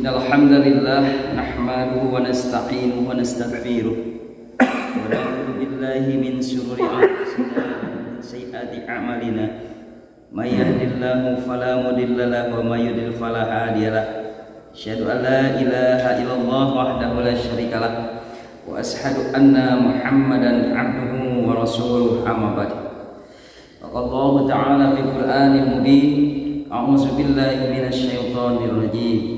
Innalhamdalillah nahmaduhu wa nasta'inuhu wa nastaghfiruh wa na'udzu billahi min shururi anfusina wa min sayyiati a'malina may yahdihillahu fala mudilla lahu wa may yudlil fala hadiya lahu asyhadu an la ilaha illallah wahdahu la syarika lah wa asyhadu anna Muhammadan 'abduhu wa rasuluhu amma ba'd. Allah ta'ala fil Qur'anil mubin a'udzu billahi minasy syaithanir rajim.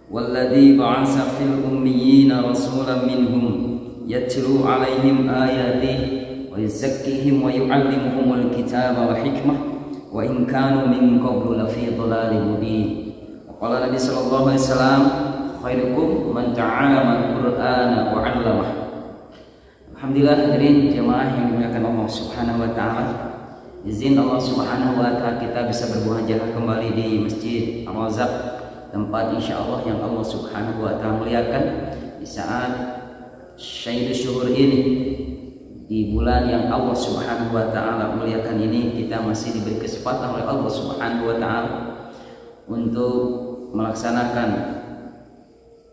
Walladzi ba'atsa fil ummiyina rasulan minhum yatlu 'alaihim ayatihi wa yuzakkihim wa yu'allimuhumul kitaba wal hikmah wa in kanu min qablu lafi dhalalin mubin. Qala Nabi sallallahu alaihi wasallam khairukum man ta'allama al-Qur'ana wa 'allamah. Alhamdulillah hadirin jemaah yang dimuliakan Allah Subhanahu wa taala. Izin Allah Subhanahu wa taala kita bisa bermuhajirah kembali di Masjid Al-Razak, tempat insyaallah yang Allah Subhanahu wa taala muliakan di saat Syahid Syuhur ini, di bulan yang Allah Subhanahu wa taala muliakan ini. Kita masih diberi kesempatan oleh Allah Subhanahu wa taala untuk melaksanakan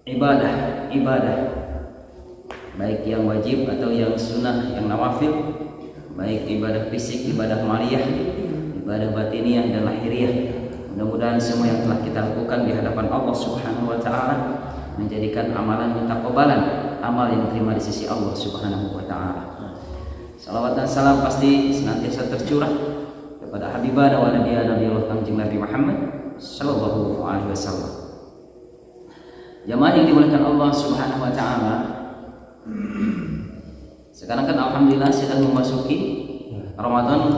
ibadah baik yang wajib atau yang sunnah, yang nawafil, baik ibadah fisik, ibadah maliyah, ibadah batiniah dan lahiriah. Mudah-mudahan semua yang telah kita lakukan di hadapan Allah Subhanahu wa taala menjadikan amalan mutaqabbalan, amal yang diterima di sisi Allah Subhanahu wa taala. Salawat dan salam pasti senantiasa tercurah kepada habibana wa nabiyana Kanjeng Nabi Muhammad sallallahu alaihi wasallam. Jamaah yang dimuliakan Allah Subhanahu wa taala, sekarang kan alhamdulillah sedang memasuki Ramadan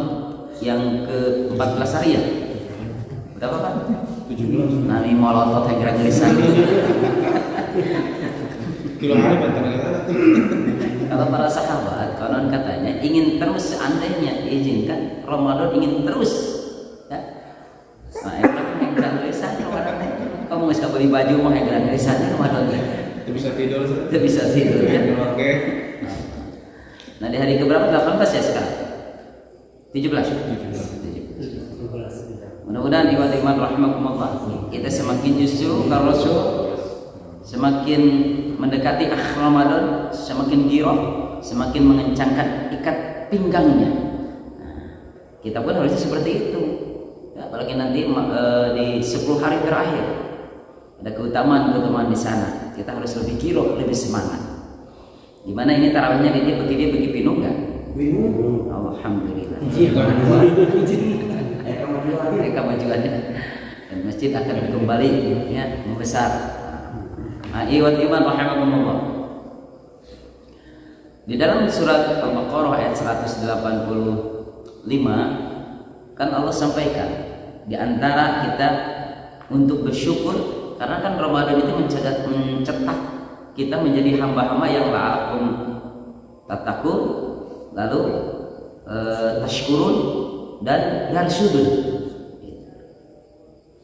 yang ke-14 hari ya. Berapa Pak? 17. Nami molotot yang gerak-gerisan. Kalau para sahabat, konon katanya ingin terus, seandainya diizinkan Ramadan ingin terus. Ya. Nah, yang gerak-gerisan Ramadan. Kamu nggak suka beli baju mau yang gerak-gerisan Ramadan. Tidak bisa tidur. Tidak bisa tidur ya. Oke. Nah, di hari keberapa? 18 ya sekarang? 17. Mudah-mudahan iman rahimakumullah, kita semakin justru kalau Rasul semakin mendekati akhir Ramadan, semakin girah, semakin mengencangkan ikat pinggangnya. Nah, kita pun harusnya seperti itu. Ya, apalagi nanti di 10 hari terakhir ada keutamaan di sana. Kita harus lebih girah, lebih semangat. Gimana ini tarawihnya dia bagi pinu enggak? Pinu. Alhamdulillah. Mereka majuannya dan masjid akan kembali ya membesar. Iwat iman rahimakumullah. Di dalam surat Al-Baqarah ayat 185 kan Allah sampaikan di antara kita untuk bersyukur karena kan Ramadan itu mencetak kita menjadi hamba-hamba yang la'akum tattaqun, lalu tashkurun dan yarsyudun.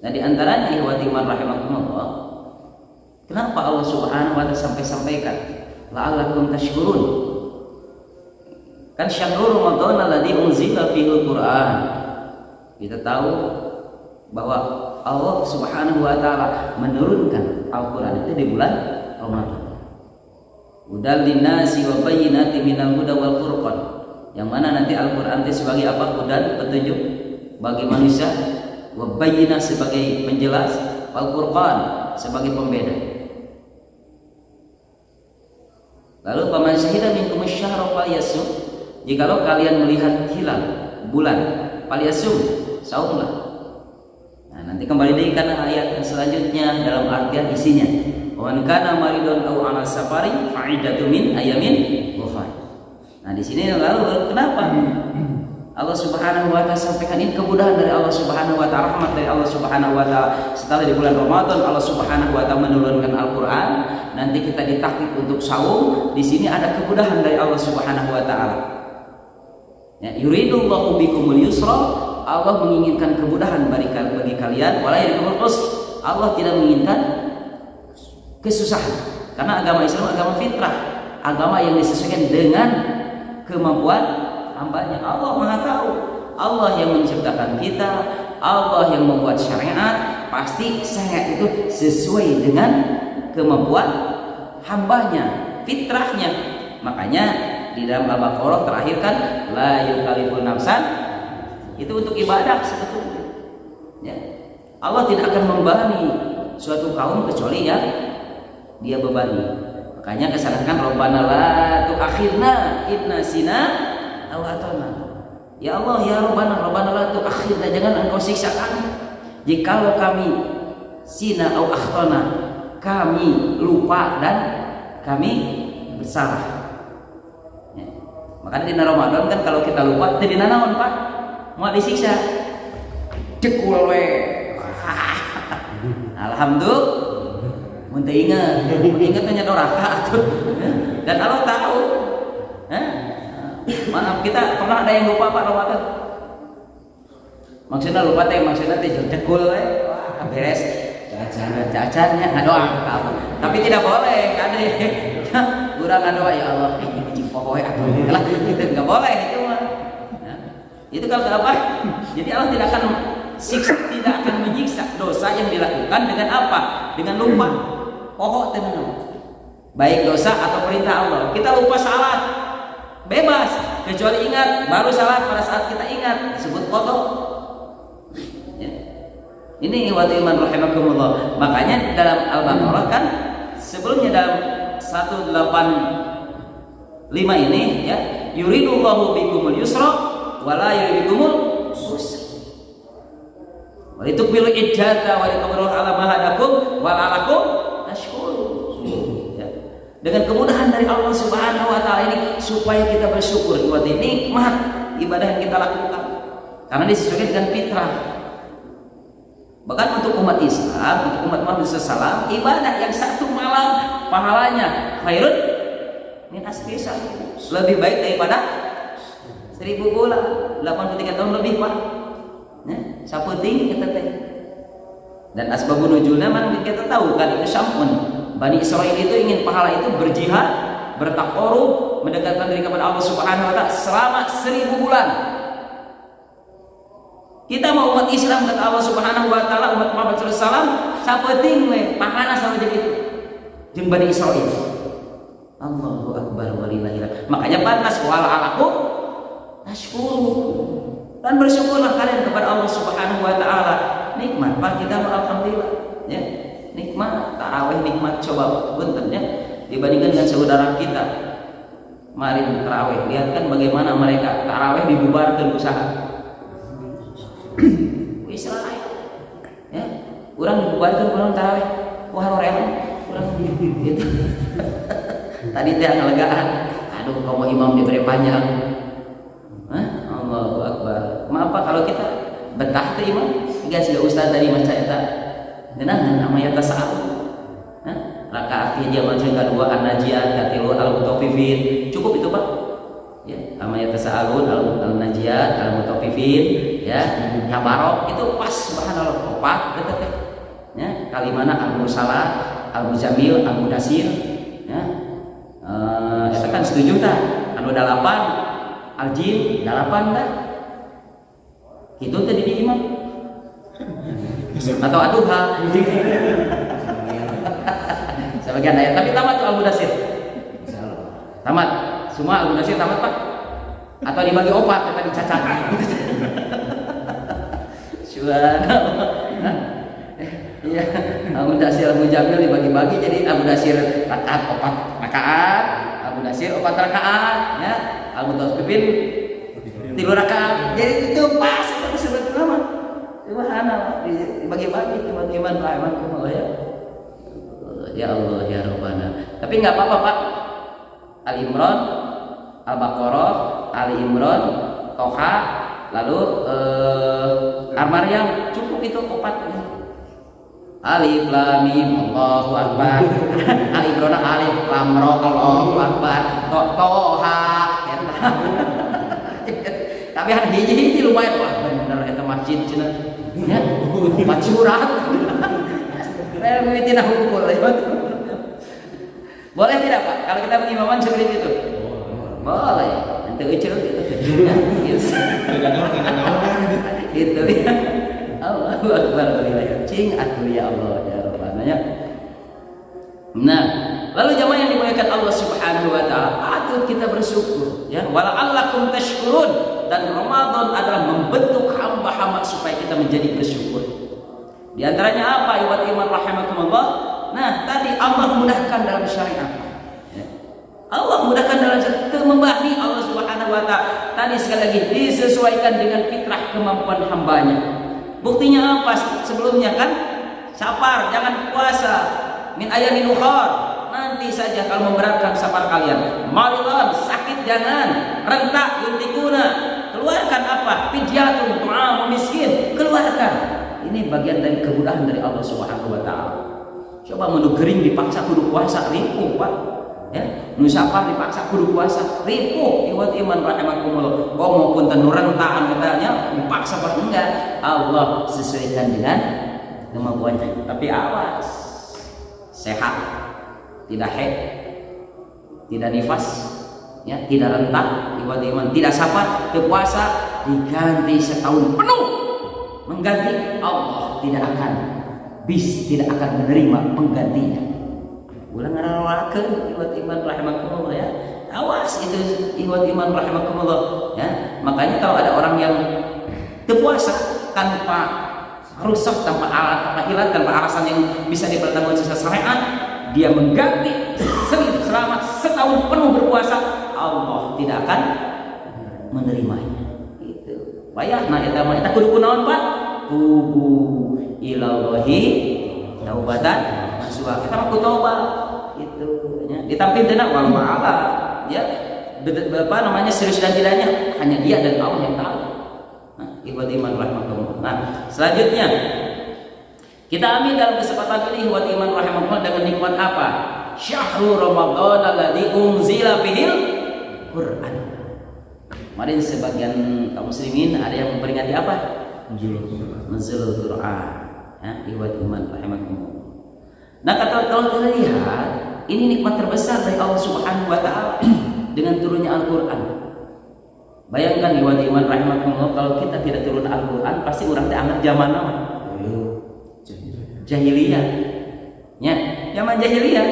Nah, di antaranya ihwati iman rahimakumullah, kenapa Allah Subhanahu wa taala sampaikan la'allakum tashkurun? Kan syahrul Ramadan alladzi unzila fihil Qur'an. Kita tahu bahwa Allah Subhanahu wa taala menurunkan Al-Qur'an itu di bulan Ramadan. Hudal linnasi wa bayyinatin minal huda wal furqan. Yang mana nanti Al-Qur'an itu sebagai apa? Hudan, petunjuk bagi manusia, wa bayyinah sebagai penjelas, wal furqan sebagai pembeda. Lalu paman syahida minkum asy-syahra falyasum, jikalau kalian melihat hilal bulan falyasum, saumlah. Nah, nanti kembali lagi karena ayat yang selanjutnya dalam artian isinya. Wa man kana maridun aw ala safari fa'idatu min ayamin ukhra. Nah, di sini lalu kenapa Allah Subhanahu wa taala sampaikan ini kemudahan dari Allah Subhanahu wa taala, rahmat dari Allah Subhanahu wa taala. Setelah di bulan Ramadan Allah Subhanahu wa taala menurunkan Al-Qur'an, nanti kita ditakdir untuk saum. Di sini ada kemudahan dari Allah Subhanahu wa taala. Ya, yuridullahu bikumul yusra, Allah menginginkan kemudahan bagi kalian, wala yuridu usra, Allah tidak menginginkan kesusahan. Karena agama Islam agama fitrah, agama yang disesuaikan dengan kemampuan hambanya. Allah Maha tahu, Allah yang menciptakan kita, Allah yang membuat syariat, pasti saya itu sesuai dengan kemampuan hambanya, fitrahnya. Makanya di dalam Al-Baqarah terakhir kan la yukallifu nafsan, itu untuk ibadah sebetulnya. Ya. Allah tidak akan membebani suatu kaum kecuali yang dia bebani. Makanya kesalahan Rabbana la tu'akhirna in nasina aw atana. Ya Allah, ya Rabbana la tu'akhirna, jangan engkau siksa kami jikalau kami sina aw akhtana, kami lupa dan kami bersalah. Ya. Makanya di Ramadan kan kalau kita lupa jadi nanaon Pak? Mau disiksa. Cekul we. Alhamdulillah. Mun teu ingat nya doraka atuh. Dan Allah tahu. Maaf, kita pernah ada yang lupa Pak Ramadan. Maksudnya lupa maksudnya cekul we. Wah, beres. Cacannya ngadoa apa. Tapi tidak boleh, ada kurang ngadoa ya Allah. Ini pokoke atuh lah. Itu enggak boleh itu mah. Itu kalau apa? Jadi Allah tidak akan tidak akan menyiksa dosa yang dilakukan dengan apa? Dengan lupa. Pokok teman-teman. Baik dosa atau perintah Allah. Kita lupa salat, bebas. Kecuali ingat, baru salat pada saat kita ingat. Disebut kotor. Ya. Ini ikhwati iman rahimakumullah. Makanya dalam Al-Baqarah kan sebelumnya dalam 185 ini ya, yuridullahu bikumul yusra wala yuridukumul usra. Walitukmilu iddata walitukmilu ala ma hadakum wala'alakum tashkurun. Ya. Dengan kemudahan dari Allah Subhanahu wa taala ini supaya kita bersyukur buat nikmat ibadah yang kita lakukan. Karena disesuaikan dengan fitrah. Bahkan untuk umat Islam, untuk umat Muhammad sallallahu ibadah yang satu malam pahalanya khairun min asri syahrin. Lebih baik daripada 1000 bulan, 83 tahun lebih Pak. Ya, saputing kita teh. Dan asbabun nuzulnya man kita tahu kan itu syamun. Bani Israil itu ingin pahala itu berjihad, bertaqarrub, mendekatkan diri kepada Allah Subhanahu wa taala selama 1000 bulan. Kita mau umat Islam kata Allah Subhanahu wa taala, umat Muhammad sallallahu alaihi wasallam saputing we pahala sama jadi itu. Jeung Bani Israil. Allahu akbar walillahillah. Makanya pantas wal alaku tashkuru. Dan bersyukurlah kalian kepada Allah Subhanahu wa taala. Nikmat Pak kita alhamdulillah ya. Nikmat tarawih, nikmat coba punten ya dibandingkan dengan saudara kita. Kemarin tarawih, lihat kan bagaimana mereka tarawih dibubarkan usaha. Israel. Ya, urang dibubarkan urang tarawih. Wah, hoream urang gitu. Tadi teh ngelegaan. Aduh, kamu imam diberi panjang. Allahu akbar. Maaf Pak kalau kita betah teh imam, geus ya ustaz tadi maca eta. Geunangan amaya tasawuf. Rakaat hiji maca kadua an-najiat, katilu al-mutaffifin. Cukup itu Pak. Ya, amaya tasawuf al-najiat, al-mutaffifin, ya, tabarok itu pas subhanallah opat eta teh. Ya, kalimana al-mursalat, al-muzammil, al-mudassir, ya. Eta kan setuju tah? Anu 8 Al-Jin 8 dah. Itu tadi di imam. Atau aduha. Sebagian ayat tapi tamat tuh Al-Mudassir. Tamat. Semua Al-Mudassir tamat Pak. Atau dibagi opat kita dicacat. Subhanallah. Iya, Al-Mudassir Al-Mujammil dibagi-bagi jadi Al-Mudassir rakaat opat rakaat, Al-Mudassir opat rakaat ya. Al-Mutaffifin 3 rakaat. Jadi itu pas itu sebetulnya mah. Subhanallah dibagi-bagi bagaimana rahmatullah ya. Ya Allah ya Rabbana. Tapi enggak apa-apa Pak. Al-Imran, Al-Baqarah, Ali Imran, Toha, lalu Al-Maryam cukup itu 4. Alif Lam Mim Allahu Akbar. Alif Lam Alif Lam Ra Allahu Akbar. Toha eta. Tapi ada hiji-hiji lumayan wah bener eta masjid cenah. Ya, 4 surat. Mimitina hukul lewat. Boleh tidak Pak? Kalau kita mengimaman seperti itu? Boleh. Nanti ucul gitu. Gitu ya. Allahu Akbar, cing atuh ya Allah ya Rabbana ya. Nah, lalu jamaah yang dimuliakan Allah Subhanahu wa taala, patut kita bersyukur ya. Wala'allakum tashkurun, dan Ramadan adalah membentuk hamba-hamba supaya kita menjadi bersyukur. Di antaranya apa? Ibadah iman rahimakumullah. Nah, tadi Allah mudahkan dalam syariat. Ya. Allah mudahkan dalam syariat, membahni Allah Subhanahu wa taala. Tadi sekali lagi disesuaikan dengan fitrah kemampuan hambanya. Buktinya apa? Sebelumnya kan sapar, jangan puasa. Min ayamin ukhar, nanti saja kalau memberatkan safar kalian. Maridan, sakit jangan. Rentak, yuntikuna, keluarkan apa? Fidyatun tu'amu miskin, keluarkan. Ini bagian dari kemudahan dari Allah Subhanahu wa taala. Coba menu gering dipaksa kudu puasa, ripuh Pak. Ya, nu safar dipaksa kudu puasa, ripuh. Iwat iman rahimakumullah. Kok maupun tenu rentaan katanya dipaksa Pak, enggak. Allah sesuaikan dengan kemampuannya. Tapi awas, sehat, tidak haid, tidak nifas, ya, tidak rentak, iman, tidak sabar, puasa diganti setahun penuh, mengganti Allah tidak akan menerima penggantinya. Ulang ngaralakeun iman rahimakumullah ya. Awas itu iman rahimakumullah ya. Makanya kalau ada orang yang puasa tanpa rusak, tanpa alat, tanpa ilat, tanpa alasan yang bisa dipertanggungjawabkan secara syariat, dia mengganti selama setahun penuh berpuasa, Allah tidak akan menerimanya. Itu bayar. Nah, eta kudu kunaon Pak? Tubu ilallahi taubatan nasuha. Kita mah kudu tobat. Itu ya. Ditampil deuna wal ma'ala ya. Apa namanya, serius dan tidaknya hanya Dia dan Allah yang tahu. Ibadah iman rahimakumullah. Nah, selanjutnya kita ambil dalam kesempatan ini ibadah iman rahimakumullah dengan nikmat apa? Syahrul Ramadan alladzi unzila fihil Quran. Kemarin sebagian kaum muslimin ada yang memperingati apa? Nuzulul Quran. Ya, ibadah iman rahimakumullah. Nah, kalau kita lihat, ini nikmat terbesar dari Allah Subhanahu wa taala dengan turunnya Al-Qur'an. Bayangkan ibadah iman rahimakumullah, kalau kita tidak turun Al-Quran, pasti orang anggap zaman apa? Jahiliyah. Ya, zaman jahiliyah,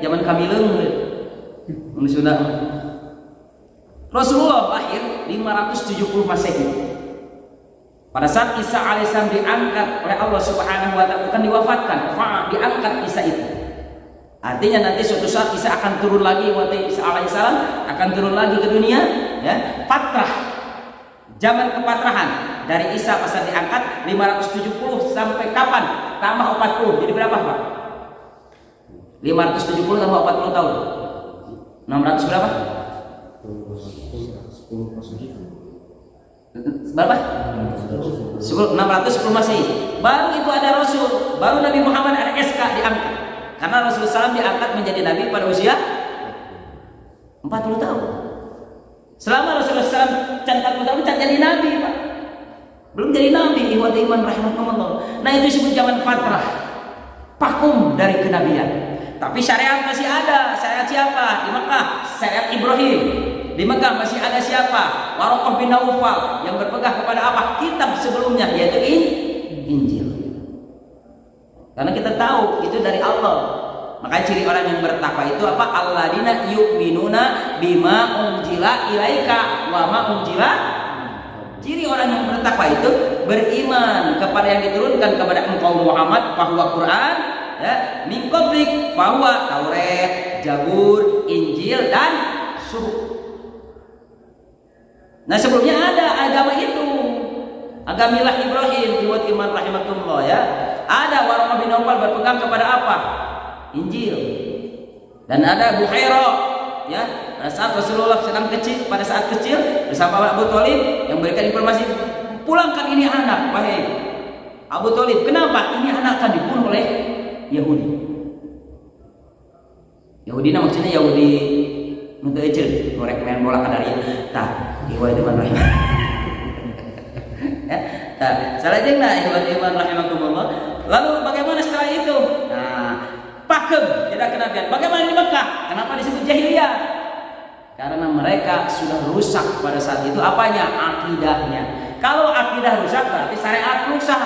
zaman kamileung. Sudah. Rasulullah lahir 570 Masehi. Pada saat Isa alaihissalam diangkat oleh Allah Subhanahu wa taala, bukan diwafatkan, diangkat Isa itu. Artinya nanti suatu saat Isa akan turun lagi, Isa alaihissalam akan turun lagi ke dunia, ya. Fatrah, zaman kepatrahan dari Isa pas diangkat 570 sampai kapan? Tambah 40, jadi berapa Pak? 570 tambah 40 tahun 600 berapa? Berapa? 610 Masehi. Baru itu ada Rasul, baru Nabi Muhammad ada SK diangkat. Karena Rasulullah SAW diangkat menjadi Nabi pada usia 40 tahun. Selama Rasulullah SAW 40 tahun jadi Nabi Pak. Belum jadi Nabi, iman rahimakumullah. Nah, itu disebut zaman fatrah, vakum dari kenabian. Tapi syariat masih ada. Syariat siapa? Di Mekah, syariat Ibrahim. Di Mekah masih ada siapa? Waraqah bin Naufal yang berpegang kepada apa? Kitab sebelumnya, yaitu Injil. Karena kita tahu itu dari Allah. Maka ciri orang yang bertakwa itu apa? Alladzina yu'minuna bima unzila ilaika wa ma unzila. Ciri orang yang bertakwa itu beriman kepada yang diturunkan kepada engkau Muhammad, bahwa Quran, ya, min qablik, bahwa Taurat, Zabur, Injil dan Suhuf. Nah, sebelumnya ada agama itu, agamilah Ibrahim, buat iman rahimakumullah ya. Ada Waraqah bin Naufal berpegang kepada apa? Injil. Dan ada Buhairah, ya, pada saat Rasulullah sedang kecil, pada saat kecil bersama Abu Thalib yang memberikan informasi, pulangkan ini anak, wahai Abu Thalib. Kenapa? Ini anak akan dibunuh oleh Yahudi. Yahudi maksudnya Yahudi untuk ejel, mereka main bola kadari. Tah, iwa itu man rahim. Ya, tah, salah jeung na iman rahimakumullah. Lalu bagaimana setelah itu? Nah, pakem tidak kenabian. Bagaimana di Mekah? Kenapa disebut jahiliyah? Karena mereka sudah rusak pada saat itu apanya? Akidahnya. Kalau akidah rusak berarti syariat rusak.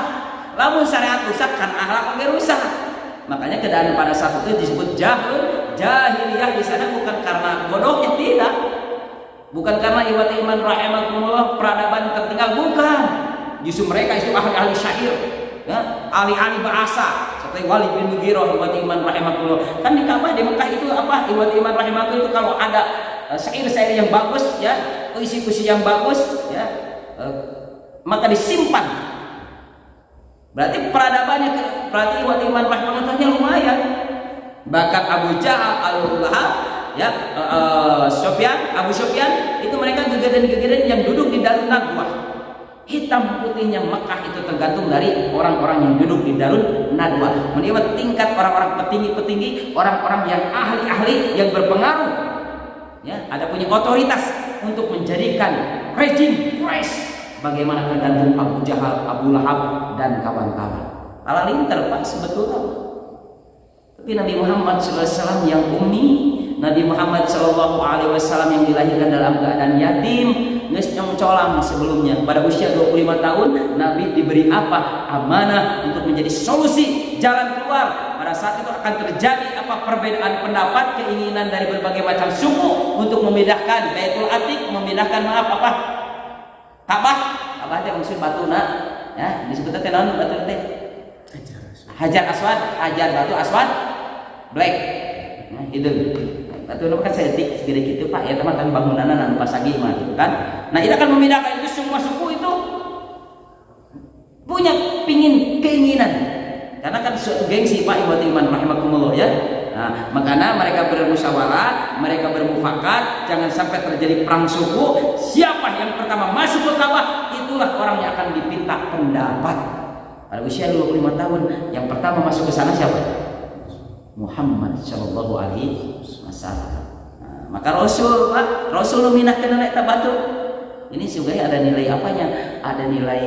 lamun syariat rusak kan akhlak oge rusak. Makanya keadaan pada saat itu disebut jahiliyah di sana bukan karena bodohnya, tidak. Bukan karena iman rahimakumullah peradaban tertinggal, bukan. Justru mereka itu ahli-ahli syair, ya, ahli-ahli bahasa. Seperti Walid bin Mughirah iman rahimakumullah. Kan di Ka'bah di Mekah itu apa? Iman rahimakumullah itu kalau ada syair-syair yang bagus, ya, puisi-puisi yang bagus, ya, maka disimpan. Berarti peradabannya, berarti iman rahimakumullah lumayan. Bahkan Abu Jahal, Al-Lahab, ya, Abu Sufyan itu mereka gegeran-gegeran yang duduk di Darun Nadwah. Hitam putihnya Mekah itu tergantung dari orang-orang yang duduk di Darun Nadwah. Menurut tingkat orang-orang petinggi-petinggi, orang-orang yang ahli-ahli yang berpengaruh, ya, ada punya otoritas untuk menjadikan rejim Quraisy. Bagaimana tergantung Abu Jahal, Abu Lahab dan kawan-kawan. Ala linter Pak sebetulnya. Tapi Nabi Muhammad SAW yang ummi, Nabi Muhammad SAW yang dilahirkan dalam keadaan yatim, geus nyongcolang sebelumnya. Pada usia 25 tahun Nabi diberi apa? Amanah untuk menjadi solusi jalan keluar. Pada saat itu akan terjadi apa? Perbedaan pendapat, keinginan dari berbagai macam suku untuk memindahkan Baitul Atiq, memindahkan apa? Ka'bah teh maksud batuna, ya, disebut teh naon batu teh? Hajar Aswad, hajar batu aswad black. Nah, itu. Batu kan sedetik segede gitu Pak, ya teman kan bangunanna anu pasagi mah gitu kan. Nah, itu akan memindahkan itu semua suku itu punya keinginan. Karena kan suatu gengsi Pak iman rahimakumullah, ya. Nah, makanya mereka bermusyawarah, mereka bermufakat, jangan sampai terjadi perang suku. Siapa yang pertama masuk ke Ka'bah, itulah orang yang akan dipinta pendapat. Pada usia 25 tahun, yang pertama masuk ke sana siapa? Muhammad Shallallahu Alaihi Wasallam. Nah, maka Rasul minahkan naik tabatu. Ini juga ada nilai apanya? Ada nilai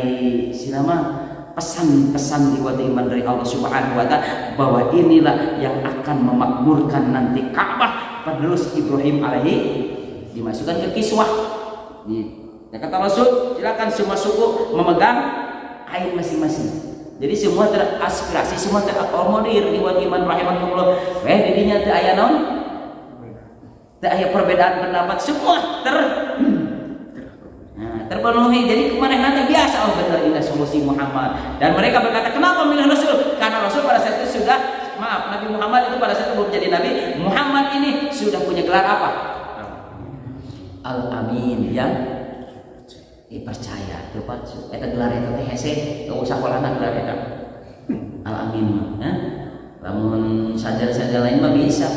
sinama pesan-pesan riwayat iman dari Allah Subhanahu wa taala bahwa inilah yang akan memakmurkan nanti Ka'bah penerus Ibrahim alaihi dimasukkan ke kiswah. Ya kata Rasul, silakan semua suku memegang kain masing-masing. Jadi semua teraspirasi, semua terakomodir riwayat iman rahimakumullah. Didinya teu aya naon? Teu aya perbedaan pendapat, semua terpenuhi. Jadi kemarin nanti biasa, oh benar ini solusi Muhammad. Dan mereka berkata, kenapa milih Rasul? Karena Rasul pada saat itu sudah, maaf, Nabi Muhammad itu pada saat itu belum jadi Nabi. Muhammad ini sudah punya gelar apa? Al-Amin, yang percaya. Itu Pak, itu gelar itu THC, gak usah kolana gelar itu. Al-Amin, ya. Namun sarjana lain mah bisa.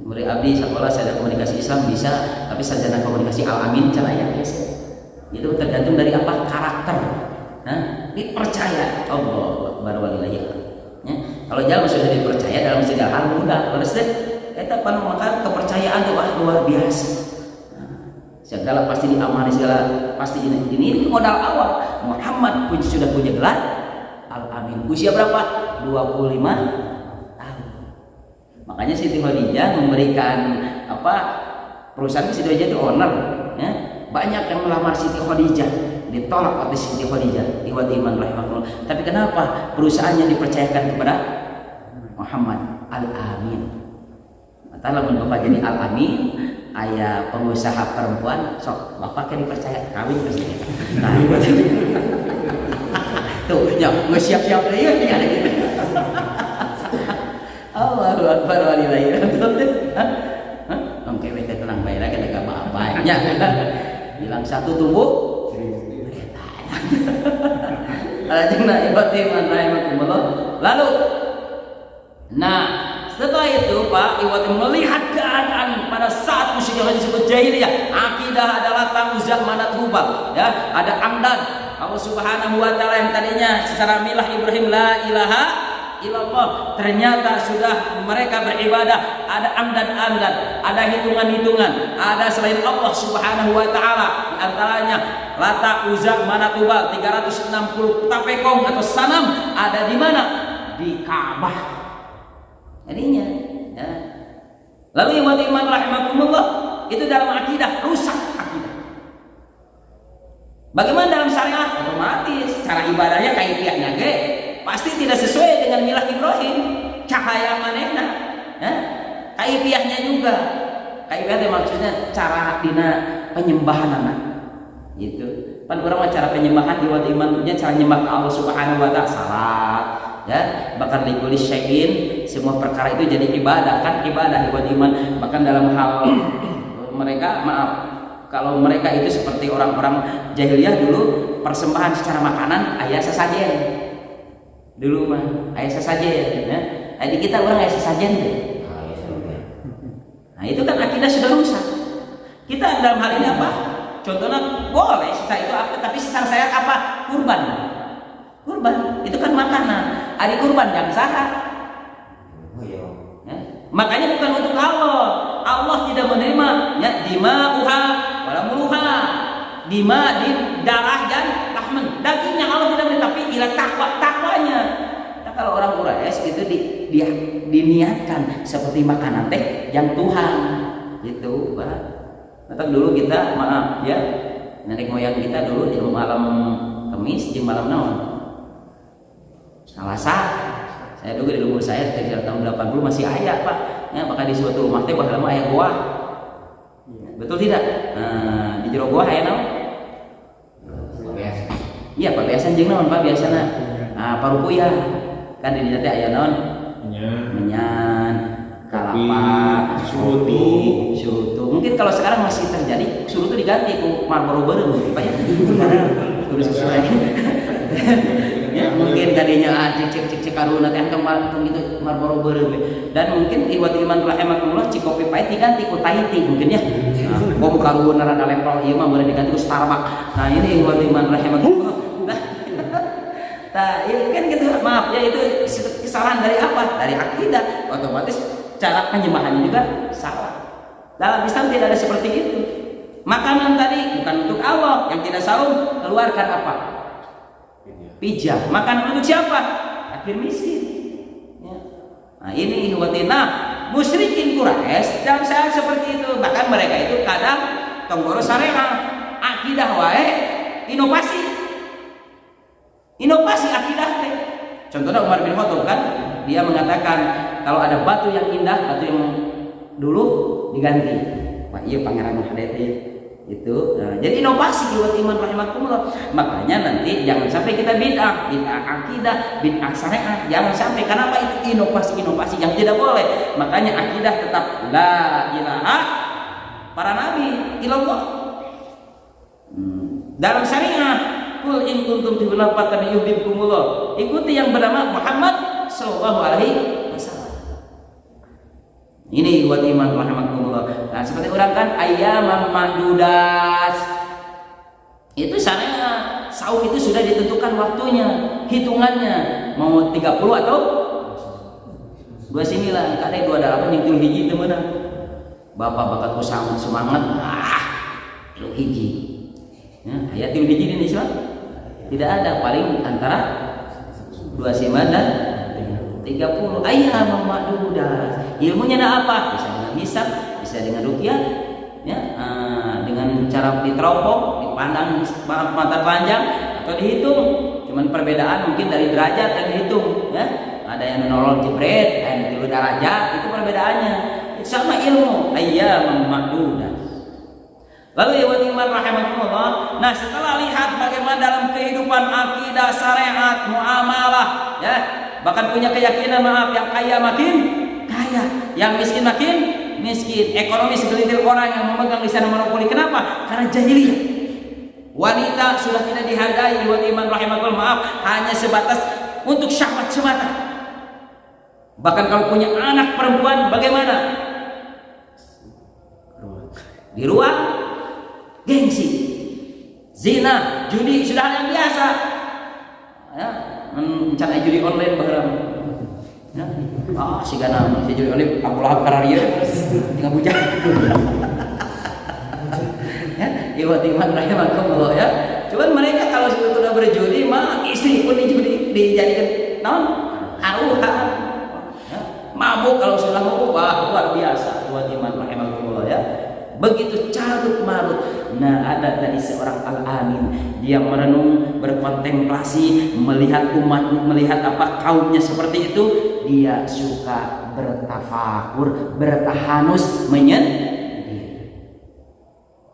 Murid abdi sekolah sarjana komunikasi Islam bisa, tapi sarjana komunikasi Al-Amin cara yang THC. Itu tergantung dari apa? Karakter. Nah, dipercaya Allah Akbar walillahi ya. Kalau jalan sudah dipercaya dalam segala hal mudah, terus deh. Eta maka kepercayaan itu luar biasa. Nah, segala pasti diamani, segala pasti ini modal awal. Muhammad sudah punya gelar Al-Amin. Usia berapa? 25 tahun. Makanya Siti Khadijah memberikan apa? Perusahaan Siti Khadijah itu owner, ya. Banyak yang melamar Siti Khadijah, ditolak oleh Siti Khadijah riwayat iman rahimahullah. Tapi kenapa perusahaannya dipercayakan kepada Muhammad Al-Amin? Maka lamun Bapak jadi Al-Amin, aya pengusaha perempuan, sok Bapak kan dipercaya kawin pasti. Nah, tuh, ya siap-siap deui ya gitu. Allahu Akbar walillahi alhamdulillah. Oke, kita tenang bae lah, kita enggak apa-apa. Ya. Bilang satu tumbuh Alajengna ibati man rahimakumullah. Lalu nah setelah itu Pak Iwati melihat keadaan pada saat musyrikin disebut jahiliyah, akidah adalah Uzza Manat Hubal, ya, ada Amdan. Allah Subhanahu wa taala yang tadinya secara milah Ibrahim la ilaha illallah, ternyata sudah mereka beribadah ada amdan, ada hitungan-hitungan, ada selain Allah Subhanahu wa taala, di antaranya Lata, Uzza, Manat, Hubal, 360 tapekong atau sanam ada di mana? Di Ka'bah. Jadinya, ya. Lalu iman rahimakumullah, itu dalam akidah rusak akidah. Bagaimana dalam syariat? Otomatis cara ibadahnya kaifiahnya ge pasti tidak sesuai dengan milah Ibrahim. Cahaya manehna, ya, kaifiahnya juga. Kaifiah maksudnya cara dina penyembahan anak. Gitu. Pan orang cara penyembahan di waktu imannya cara nyembah ke Allah Subhanahu wa taala, salat, ya, bahkan likuli syai'in, semua perkara itu jadi ibadah, kan ibadah di waktu iman. Bahkan dalam hal mereka, maaf, kalau mereka itu seperti orang-orang jahiliyah dulu, persembahan secara makanan ayah sesajen. Dulu mah ayah sesajen, ya. Di kita orang ayah sesajen deh. Nah, itu kan akidah sudah rusak. Kita dalam hal ini apa? Contohnya boleh sisa itu apa, tapi sisa saya apa? Kurban. Kurban itu kan makanan. Ada kurban yang sah. Ya? Makanya bukan untuk Allah. Allah tidak menerima ya dima'uha wala muluha. Dima di darah dan lahman. Dagingnya Allah tidak menerima, tapi ila takwanya. Nah, kalau orang Quraisy itu diniatkan seperti makanan teh yang Tuhan gitu, Pak. Tetap dulu kita maaf ya, nenek moyang kita dulu di malam Kamis di malam naon Selasa. Saya dulu di umur saya sekitar tahun 80 masih ayah Pak ya, maka di suatu rumah teh bakal lama ayah goa. Betul tidak? Nah, di jero goa aya naon? Iya Pak, biasa jeung naon Pak biasana? Parupuyah. Kan di dieu teh aya naon? Menyan, kalapa, surutu. Mungkin kalau sekarang masih terjadi surutu diganti ku Marlboro bareng Pak ya. Karena udah sesuai. Ya, mungkin kadinya cek karuna teh angkang itu Marlboro bareng. Dan mungkin iwat iman rahimakumullah cikopi pahit diganti ku Tahiti mungkin ya. Bom karuna rada level ieu mah boleh diganti ku Starbucks. Nah, ini iwat iman rahimakumullah. Nah, ini kan gitu, maaf ya, itu kesalahan dari apa? Dari akidah. Otomatis cara penyembahannya juga salah. Dalam Islam tidak ada seperti itu. Makanan tadi bukan untuk Allah, yang tidak saum keluarkan apa? Pijah. Makanan untuk siapa? Fakir miskin. Ya. Nah, ini ihwatina musyrikin Quraisy dalam saat seperti itu. Bahkan mereka itu kadang tonggoro syariah, akidah wae, inovasi akidah teh. Contohnya Umar bin Khattab kan, dia mengatakan kalau ada batu yang indah, batu yang dulu diganti. Wah iya pangeran Muhammad itu. Nah, jadi inovasi buat iman rahimakumullah. Makanya nanti jangan sampai kita bid'ah akidah, bid'ah syariah. Jangan sampai, karena apa? Itu inovasi yang tidak boleh. Makanya akidah tetap la ilaha para nabi illallah. Dalam syariah kul in kuntum tuhibbuna yuhibbukumullah. Ikuti yang bernama Muhammad sallallahu alaihi wasallam. Ini buat iman rahimakumullah. Nah, seperti orang kan ayyamam ma'dudas. Itu syariat. Saum itu sudah ditentukan waktunya, hitungannya. Mau 30 atau 29. Kadang 28 yang tul hiji teu meunang. Bapak bakatku sangat semangat. Tul hiji. Ya, ayat tul hiji di Islam tidak ada, paling antara 29 dan 30. Ayyam ma'dudah. Ilmunya ada apa? Bisa dengan hisab, bisa dengan ruqyah, ya, dengan cara diteropong, dipandang mata panjang atau dihitung. Cuman perbedaan mungkin dari derajat yang dihitung, ya. Ada yang nolol jebret, ada yang 3 derajat, itu perbedaannya. Itu sama ilmu. Ayyam ma'dudah. Lalu ya iman rahimakumullah. Nah, setelah lihat bagaimana dalam kehidupan akidah, syariat, muamalah, ya, bahkan punya keyakinan maaf yang kaya makin kaya, yang miskin makin miskin. Ekonomi segelintir orang yang memegang di sana monopoli. Kenapa? Karena jahiliyah. Wanita sudah tidak dihargai wa iman rahimakumullah, maaf, hanya sebatas untuk syahwat semata. Bahkan kalau punya anak perempuan bagaimana? Di ruang gengsi, zina, judi sudah hal yang biasa. Ya, mencari judi online barang. Ya, si gana si judi online apalah kararia, tinggal bujang. Ya, iman rahimakumullah ya. Cuman mereka kalau sudah berjudi, mah istri pun dijadikan non haruhan. Ya, mabuk kalau sudah mabuk, wah luar biasa buat iman rahimakumullah ya. Begitu carut marut. Nah, ada tadi seorang al-amin dia merenung, berkontemplasi, melihat umat, melihat apa kaumnya seperti itu, dia suka bertafakur, bertahanus, menyendiri.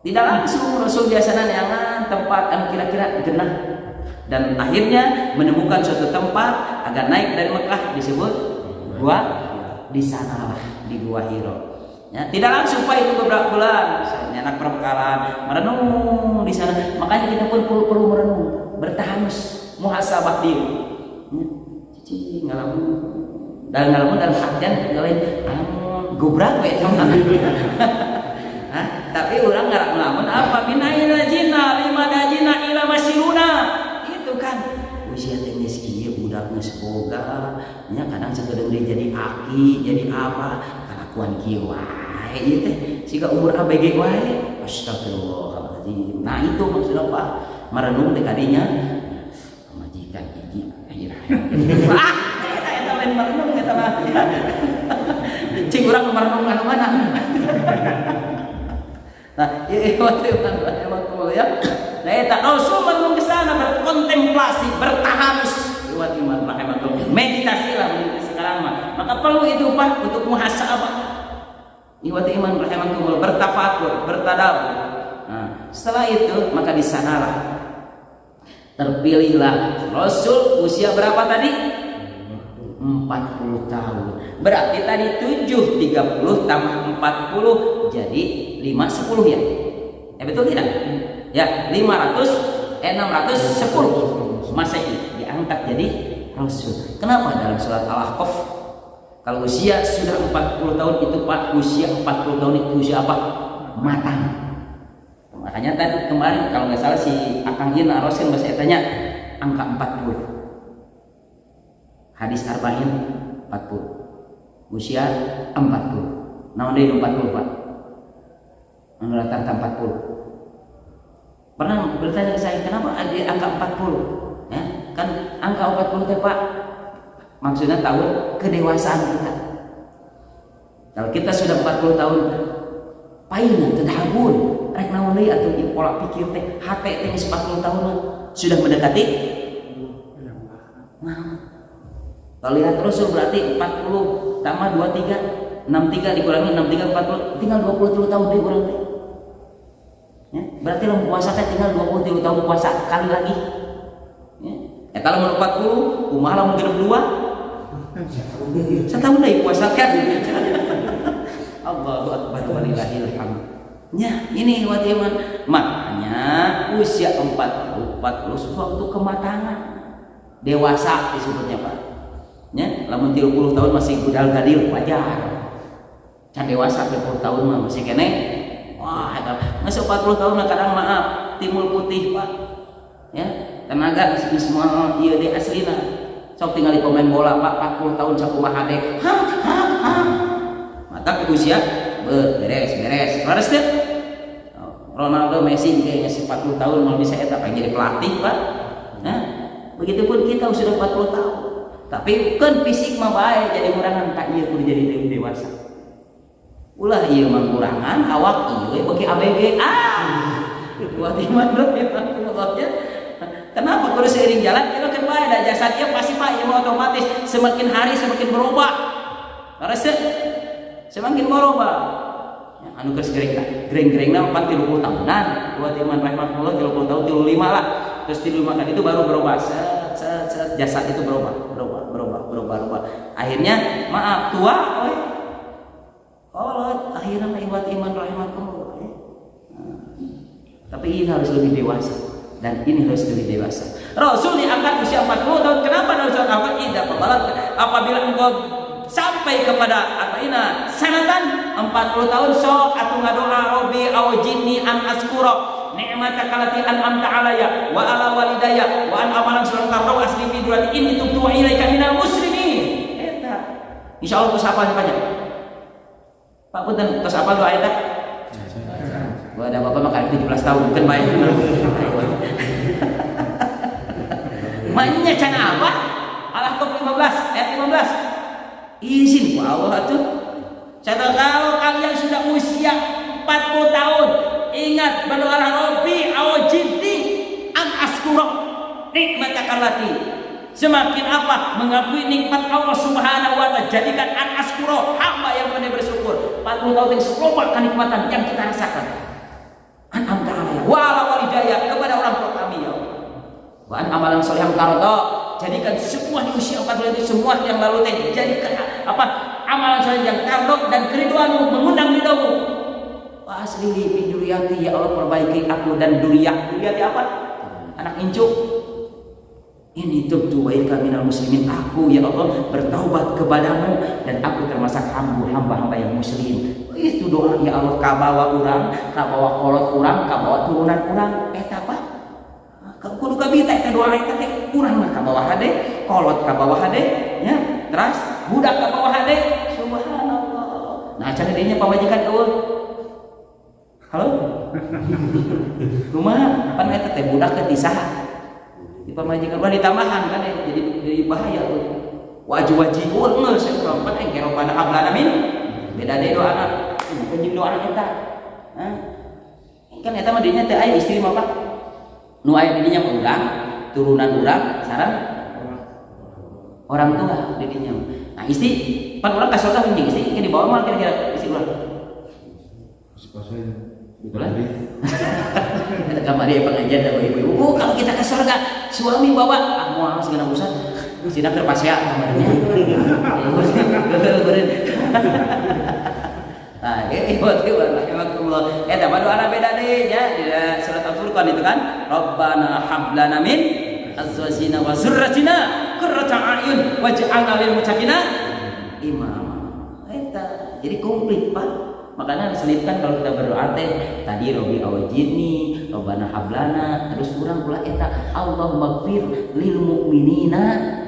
Tidak langsung Rasul biasanya neangan tempat yang kira-kira genah, dan akhirnya menemukan suatu tempat agak naik dari Mekah disebut gua, di sanalah di Gua Hiro. Ya, tidak langsung Pak, itu beberapa bulan saya anak perbekalan merenung di sana. Makanya kita pun perlu merenung, bertahanus, muhasabah diri. Cici ngalamun dalam artian lain gobrak we tapi orang nggak ngalamun apa binaina jina lima dajina ila masiruna itu kan usia tenis kieu budak geus boga nya kadang sakedeung dia jadi aki jadi apa kalakuan kieu ieu teh siga umur ABG wae. Astagfirullahaladzim. Nah itu maksudnya apa? Merenung teh kadinya majikan hiji akhir eta lain merenung eta mah. Cing urang merenung anu mana? Nah, ieu emang ya. Nah eta Rasul merenung ke sana, berkontemplasi, bertahanus. Iwat iman rahimakumullah. Meditasi lah sekarang mah. Maka perlu itu Pak untuk muhasabah. Iwati iman rahimakumullah, bertafakur, bertadabbur. Nah, setelah itu maka di sanalah terpilihlah Rasul usia berapa tadi? 40 tahun. Berarti tadi 7 30 tambah 40 jadi 510 ya. Betul tidak? Ya, 610 Masehi diangkat jadi Rasul. Kenapa dalam surat Al-Ahqaf kalau usia sudah 40 tahun itu Pak, usia 40 tahun itu usia apa? Matang. Makanya tadi kemarin kalau nggak salah si Akang Ina Rosin bahasa etanya angka 40. Hadis Arba'in 40. Usia 40. Naon deui 40 Pak? Anu rata-rata 40. Pernah bertanya ke saya kenapa ada angka 40? Ya, kan angka 40 teh Pak maksudnya tahun kedewasaan kita. Kalau kita sudah 40 tahun, paina tadhabun, rek naon deui atuh ieu pola pikir teh, hate teh 40 tahun sudah mendekati. Nah, kalau lihat Rasul berarti 40 tambah 23, 63 dikurangi 63 40, tinggal 23 tahun deui urang teh. Ya, berarti lamun puasa teh tinggal 23 tahun puasa kali lagi. Ya, eta lamun 40, kumaha lamun genep 2? Setahun lagi puasa kan. Allahu akbar walillahil hamd. Ya, ini wat iman. Makanya usia 40 suatu kematangan. Dewasa disebutnya Pak. Ya, lamun 30 tahun masih budal gadil wajar. Can dewasa 30 tahun mah masih kene. Wah, eta masih 40 tahun kadang maaf timbul putih Pak. Ya, tenaga semua ieu di aslina. Sok tinggal di pemain bola Pak 40 tahun sakumaha deh. Mata usia beres. Laras teh. Ronaldo, Messi kayaknya 40 tahun mau bisa eta pengen jadi pelatih Pak. Nah, begitupun kita sudah 40 tahun. Tapi kan fisik mah bae jadi murangan ka ieu kudu jadi dewasa. Ulah ieu mah kurangan awak ieu bagi ABG. Buat iman ya. Kenapa kudu seiring jalan kita kan bae da jasadnya pasti Pak ieu otomatis semakin hari semakin berubah. Rasa semakin berubah. Ya, anu geus greng-grengna 40 tahunan, buat iman rahmatullah 30 tahun 35 lah. Terus 35 kan itu baru berubah. Jasad itu berubah. Akhirnya maaf tua we. Akhirnya buat iman rahmatullah. Tapi ini harus lebih dewasa. Dan ini harus lebih dewasa. Rasul diangkat usia 40 tahun. Kenapa Rasul angkat tidak pembalat? Apabila engkau sampai kepada ataina sanatan 40 tahun sok atuh ngadoa Rabbi awjinni an askura ni'mataka allati an'amta alayya wa ala walidayya wa an amalan sallallahu asli fi durati inni tubtu ilaika minal muslimin. Eta. Insyaallah tos hafal banyak. Pak punten tos hafal doa eta. Gua ada bapak makan 17 tahun bukan baik. Mainnya cana apa? Al-Ahqaf 15 ayat 15. Izin ku Allah tuh. Kalau kalian sudah usia 40 tahun, ingat berdoa Rabbi awjidni an nikmataka allati. Semakin apa mengakui nikmat Allah Subhanahu wa taala, jadikan an askuro, hamba yang pandai bersyukur. 40 tahun yang selopak kenikmatan yang kita rasakan. An amta alaiya wa ala walidayya, kepada orang tua kami ya Allah. Wa an amalan sholihan tarda, jadikan semua di usia 40 itu semua yang lalu teh jadikan apa amalan soleh yang tarda dan keriduanmu, mengundang ridhomu. Wa aslihi fi duriyati, ya Allah perbaiki aku dan duriyah. Duriyati apa? Anak incuk. Ini tubtu wa ilka minal muslimin, aku ya Allah bertaubat kepadamu dan aku termasuk hamba-hamba yang muslim. Itu doa ya Allah, kabawa urang, kabawa kolot urang, kabawa turunan urang, eta apa? Kudu kabita eta doa eta teh urang mah kabawa hade, kolot kabawa hade, ya. Terus budak kabawa hade. Subhanallah. Nah, cara dinya pamajikan eueuh. Halo? Kumaha? Pan eta teh budak teh tisaha? Di pamajikan ulah ditambahan kan ya, jadi bahaya tuh. Wajib-wajibun ngeus urang pan engke robana hablana min. Beda deui doana. Bukan jeung doa eta. Hah? Kan eta mah dinya teh aya istri mah Pak. Nu aya di dinya urang, turunan urang, sareng orang tua di dinya. Nah, istri pan urang kasoda jeung istri ke di bawah mah kira-kira istri urang. Bulan. Kita kamar dia pengajian sama ibu-ibu. Oh, kalau kita ke surga, suami bawa moal segala urusan. Sina terpasya kamarnya. Nah, ibu rahimakumullah. Eta mah doa beda deh ya di surat Al-Furqan itu kan. Rabbana hab lana min azwajina wa dzurriyyatina qurrata a'yun waj'alna lil muttaqina imama. Eta jadi komplit, Pak. Makanya diselipkan kalau kita berdoa teh tadi Robi awajidni, Robbana hablana, terus kurang pula eta Allahumma gfir lil mu'minina.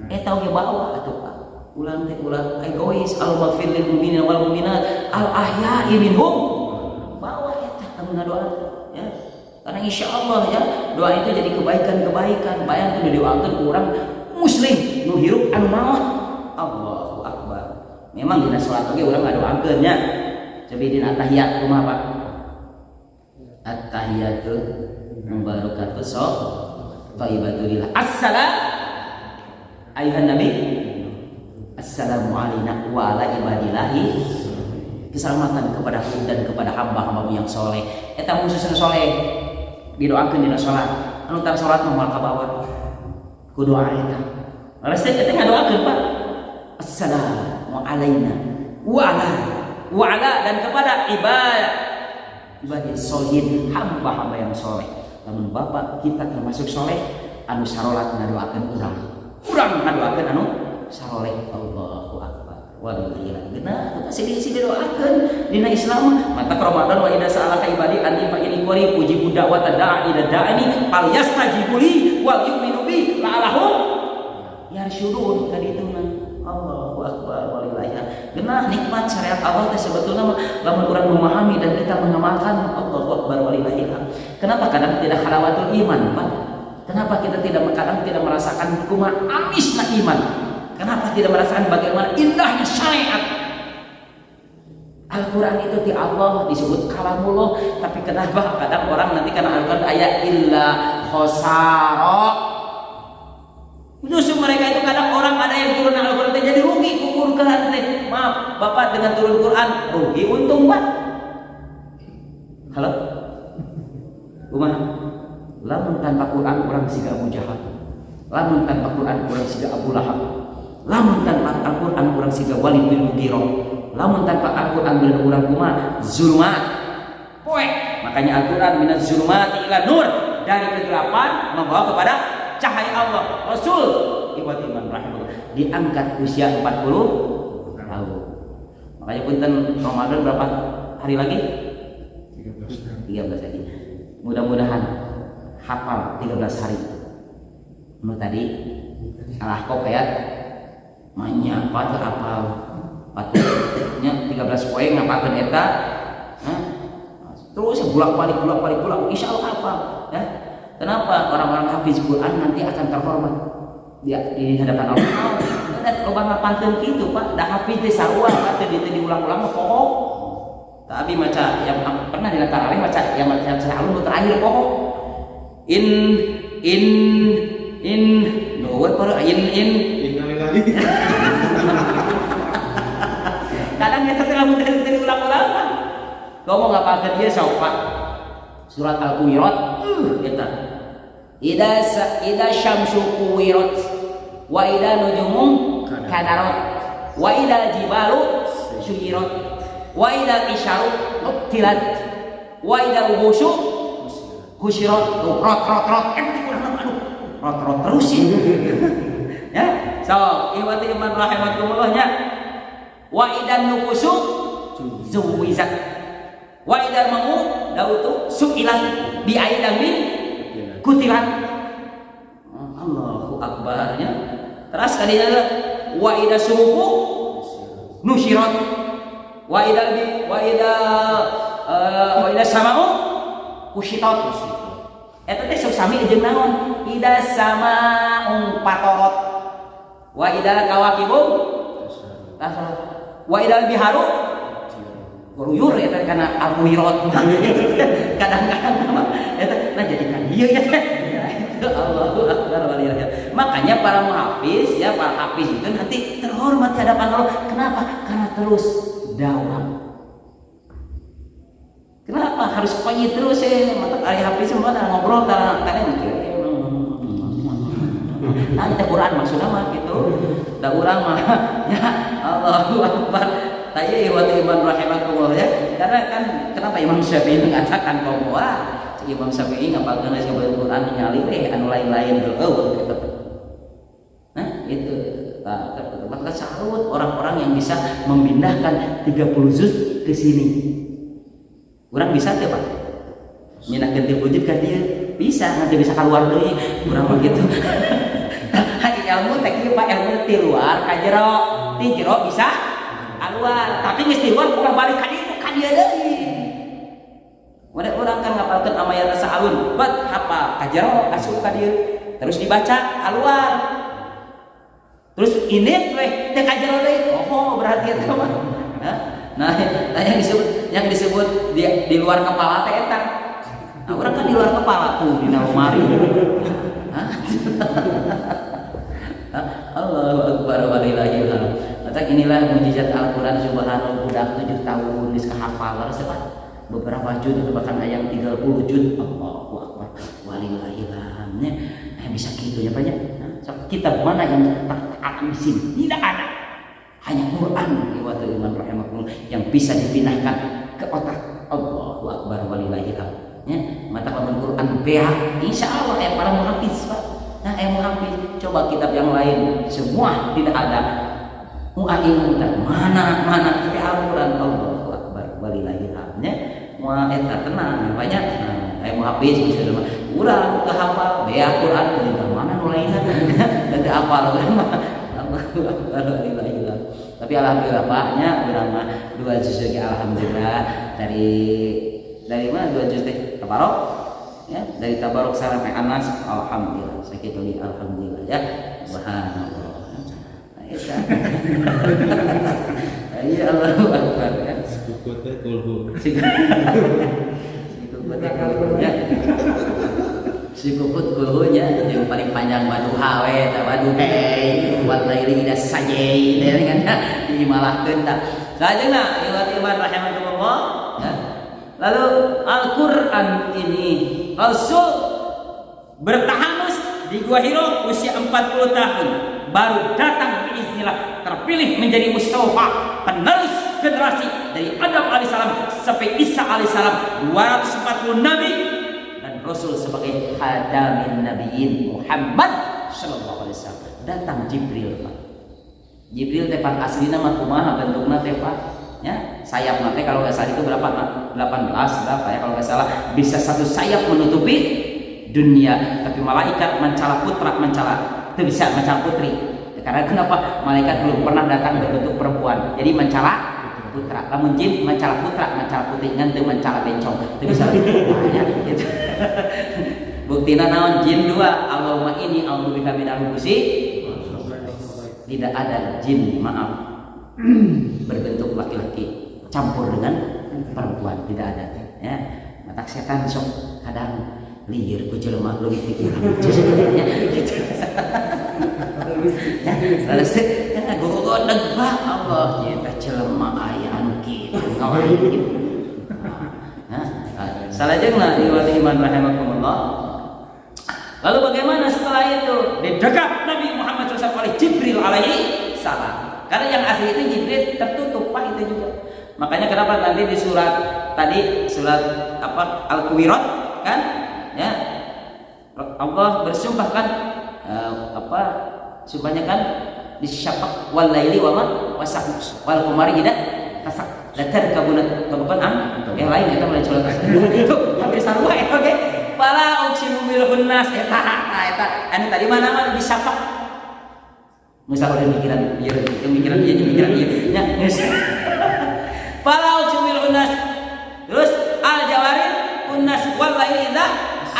Eta oge bawa atuh Pak. Ulang teh ulang egois, Allahumma gfir lil mu'minina wal mu'minat al ahya'i minhum. Bawa eta anu ngadoa ya. Karena insyaallah ya doa itu jadi kebaikan-kebaikan. Bayang teh didoakeun ku urang muslim nu hirup anu maot. Allahu akbar. Memang dina salat oge urang ngadoakeun nya. Coba dina at-tahiyat kumaha Pak? At-tahiyatu mubarakatuh sok thayyibatulillah. Assalam ayuhan nabi. Assalamu alayna wa ala ibadillahi. Keselamatan kepadaku dan kepada hamba-hambamu yang soleh. Eta khusus soleh didoakeun dina salat. Anu tar salat mah moal kabawa. Ku doa eta. Laras teh eta ngadoakeun Pak. Assalamu alayna wa ala dan kepada ibadah solihin, hamba-hamba yang soleh. Namun Bapak kita termasuk soleh anu sarolat ngadoakeun urang ngadoakeun anu saroleh. Allahu akbar walillahil genah teu sih didoakeun dina Islam. Mata Ramadan wa idza sa'alaka ibadi anni fa inni qarib ujibu da'watad da'i ila da'ani fal yastajibu li wal yu'minu bi la'allahum yarsyudun. Tadi itu Allahu akbar walillahil genah nikmat syariat Allah teh sebetulnya lamun urang memahami dan kita mengamalkan. Allahu akbar walillahil. Kenapa kadang tidak halawatul iman Pak? Kenapa kita kadang tidak merasakan kumaha amisna iman? Kenapa tidak merasakan bagaimana indahnya syariat? Al-Quran itu di Allah disebut kalamullah, tapi kenapa kadang orang nanti karena Al-Quran ayat illa khosaro. Justru mereka itu kadang orang ada yang turun Al-Quran jadi rugi kukur Quran teh. Maaf, Bapak dengan turun Quran rugi untung Pak. Halo? Kumaha? Lamun tanpa Quran orang siga Abu Jahal. Lamun tanpa Quran orang siga Abu Lahab. Lamun tanpa Al-Quran orang siga Walid bin Mughirah. Lamun tanpa Al-Quran bener orang kumaha? Zulumat. Poe. Makanya Al-Quran minaz zulumati ila nur, dari kegelapan membawa kepada cahaya Allah. Rasul ibadah iman rahimahullah diangkat usia 40 tahun. Makanya punten Ramadan berapa hari lagi? 13 lagi. Mudah-mudahan hafal 13 hari. Nu tadi salah kok ya. Manya apa teu hafal. Patutnya 13 poe ngapalkeun eta. Terus bolak-balik insyaallah hafal ya. Kenapa orang-orang hafiz Quran nanti akan terhormat di hadapan Allah? Dan loba pantun gitu Pak, dah hafiz teh sarua Pak, teu diulang-ulang pokok. Tapi maca yang pernah di tarawih maca yang maca alun terakhir pokok. in nuwun para in Innalillahi. kadang kita tengah muter-muter ulang-ulang kau mau ngapalkeun ieu sok Pak surat Al-Hujurat eta ida syamsu kuwirat wa ida nujumu kadarat wa ida jibalu suyirat wa ida isyaru nutilat wa ida ruhusyu husyirat rot terus ya so ikhwati iman rahimakumullah nya wa idan nufusu zuwizat wa idan mamu dautu su'ilan bi aidan min kutilan Allahu akbar ya terus kadina wa ida suhu nusyirat wa ida sama'u kusyitat eta teh sok sami jeung naon ida sama'u patorot wa ida kawakibum wa ida biharu ruyur eta kana al-hujurat kadang-kadang eta nah jadikan ieu ya Allahu akbar walillah. Makanya para muhafiz ya para hafiz itu nanti terhormat di hadapan Allah. Kenapa? Karena terus dakwah. Kenapa harus pagi terus ya? Mata ari hafiz mah ngobrol tanya mikir. Nanti Quran maksudnya mah gitu. Da urang mah ya Allahu akbar. Taya iwati iman rahimakumullah ya. Karena kan kenapa Imam Syafi'i mengatakan bahwa Imam Syafi'i ngapalkeun sabab Quran nyali we anu lain-lain gitu. Nah, itu maka salut orang-orang yang bisa memindahkan 30 juz ke sini. Urang bisa teh, Pak. Mindahkeun 30 juz ka dieu bisa, nanti bisa keluar deui. Urang mah gitu. Hanya ilmu teh kieu Pak, ilmu ti luar ka jero. Ti jero bisa keluar, tapi geus di luar ulah balik ka dieu ka dieu deui. Mudah orang kan ngapalkeun amayana sa'alun, bat hafal kajero asup ka dieu, terus dibaca keluar. Terus ini teh kajero deui. Oh, berarti eta mah. Nah, yang disebut di luar kepala teh eta. Nah, orang kan di luar kepala tuh di lemari. Allahu akbar walillahil hamd. Maka inilah mukjizat Al-Qur'an subhanahu budak 7 tahun geus kahafal sebat. Beberapa juz atau bahkan ayat 30 juz. Allahu akbar walillahil hamd. Bisa gitu ya banyak. Nah, kitab mana yang tertaat di sini? Tidak ada. Hanya Quran iwatu iman rahimakumullah yang bisa dipindahkan ke otak. Allahu akbar walillahil hamd. Ya, mata paman Quran beak insyaallah ya para muhafiz Pak. Nah, muhafiz coba kitab yang lain semua tidak ada. Mu'a'imutan mana di Al-Quran. Allahu akbar walillahil hamd. Moal eta tenang banyak. Nah, muhafiz bisa mah urang teu hafal beak Quran di mana nu lainna. Teu hafal mah. Allahu akbar walillahil hamd. Tapi alhamdulillah Paknya urang mah 2 juz ge alhamdulillah dari mana 2 juz teh tabarok ya dari tabarok sampai Anas alhamdulillah sakitu li alhamdulillah ya subhanallah. Eta. Ya Allahu akbar ya. Sikut teh kulhu. Sikut kulhunya yang paling panjang waduha we ta waduhei wal laili ida sajai kan dimalahkeun ta. Sajeuna iman rahimakumullah ya. Lalu Al-Qur'an ini Rasul bertahanus di Gua Hiro usia 40 tahun baru datang biiznillah terpilih menjadi Mustafa penerus generasi dari Adam alaihissalam sampai Isa alaihissalam 240 nabi dan Rasul sebagai khadamin nabiyyin Muhammad sallallahu alaihi wasallam. Datang Jibril Pak. Jibril teh pan aslina mah kumaha bentukna teh Pak? Ya, sayap mate kalau nggak salah itu berapa? 18 berapa ya kalau nggak salah bisa satu sayap menutupi dunia, tapi malaikat mencala putra mencala itu bisa mencala putri. Karena kenapa? Malaikat belum pernah datang berbentuk perempuan, jadi mencala putra. Lamun jin mencala putra, mencala putri, ngantu mencala bencong. Itu bisa. Ya, gitu. Buktina naon jin 2. Allahumma inni a'udzubika minal khubusi. Tidak ada jin, maaf. Berbentuk laki-laki campur dengan perempuan tidak ada ya. Mata setan sok kadang lieur ku jelema leuwih ti urang. Terus gogodeg Pak Allah eta jelema aya anu kitu. Salajengna iman rahimakumullah. Lalu bagaimana setelah itu? Didekat Nabi Muhammad SAW oleh Jibril alaihi salam. Karena yang asli itu Jibril tertutup Pak itu juga. Makanya kenapa nanti di surat tadi surat apa Al-Quwirat kan? Ya. Allah bersumpah kan apa sumpahnya kan disyafaq wal laili wa ma wasaq wal qamari idza tasak. Latar kabunat kabupan yang lain kita mulai surat itu hampir sarua ya oke. Fala uqsimu bil khunnas eta anu tadi mana disyafaq. Misal udah mikiran ieu mikiran ieu nya geus. Fala uqsimu bil khunnas. Terus al jawarin khunnas wal laili idza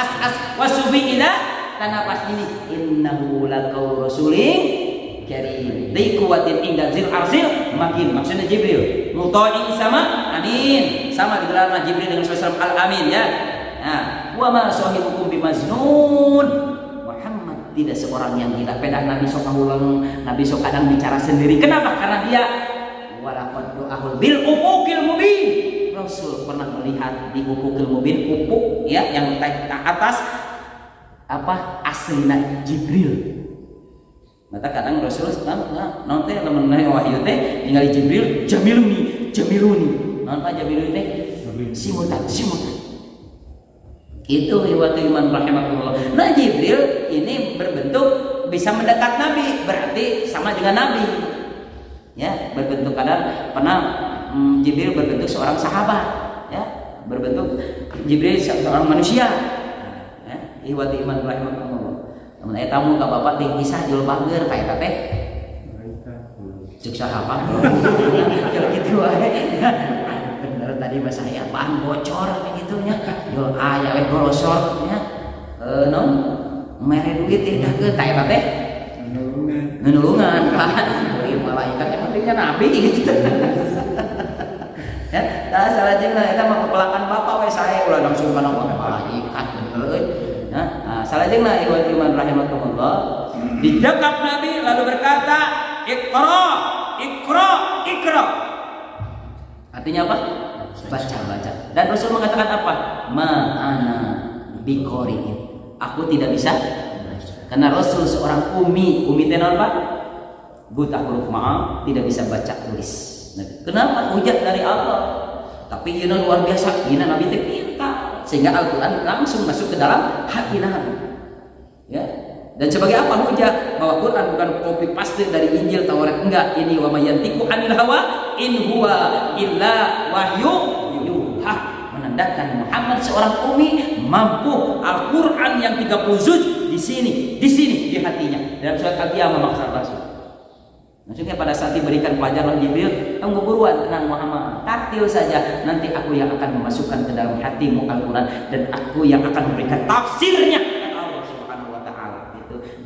as wasubi idza tanafas ini innahu laqaul rasulin karim dai kuwatin inda zil arsil makin maksudnya Jibril muta'in sama amin sama digelarna Jibril dengan Rasul al-amin ya. Nah, wa ma sahibukum bimajnun. Muhammad tidak seorang yang gila. Pedah Nabi sok ulang, Nabi sok kadang bicara sendiri. Kenapa? Karena dia walaqad du'ahul bil ufuqil mubin. Rasul pernah melihat di ufuqil mubin, ufuk ya yang ke atas apa aslina Jibril. Mata kadang Rasul naon teh lamun wahyu teh ningali Jibril jamiluni. Naon Pak jamiluni teh? Simutan. Itu riwayat iman rahimakumullah. Nah Jibril ini berbentuk bisa mendekat Nabi, berarti sama dengan Nabi. Ya, berbentuk kadang pernah Jibril berbentuk seorang sahabat, ya, berbentuk Jibril seorang manusia. Ya, riwayat iman rahimakumullah. Namun aya tamu ka Bapak teh kisah jul bager ka eta teh. Cek sahabat. Kalau gitu wae. Bener tadi mah saya bahan bocor begitunya. Jul aya we gorosor nya. Non mere duit teh dageun ta eta teh. Nulungan kan. Ieu malaikat yang pentingnya nabi gitu. Ya, tah salajengna eta mah kepelakan Bapak we sae ulah langsung kana malaikat bener euy. Nah, salajengna iman rahimakumullah. Didekap Nabi lalu berkata, Iqra. Artinya apa? Baca. Dan Rasul mengatakan apa? Ma'ana biqori'in. Aku tidak bisa karena Rasul seorang umi teh naon Pak? Buta huruf ma, tidak bisa baca tulis. Kenapa? Hujat dari Allah. Tapi ieu luar biasa, ieu Nabi teh pintar sehingga Al-Qur'an langsung masuk ke dalam hati Nabi. Ya. Dan sebagai apa hujah bahwa Quran bukan copy paste dari Injil Taurat, enggak, ini wa mayantiqu anil hawa in huwa illa wahyu yuha, menandakan Muhammad seorang umi mampu Al-Qur'an yang 30 juz di sini di hatinya. Dalam surat Al-Qiyamah maksud Rasul. Maksudnya pada saat diberikan pelajaran Jibril, kamu buruan tenang Muhammad, taktil saja, nanti aku yang akan memasukkan ke dalam hatimu Al-Quran dan aku yang akan memberikan tafsirnya.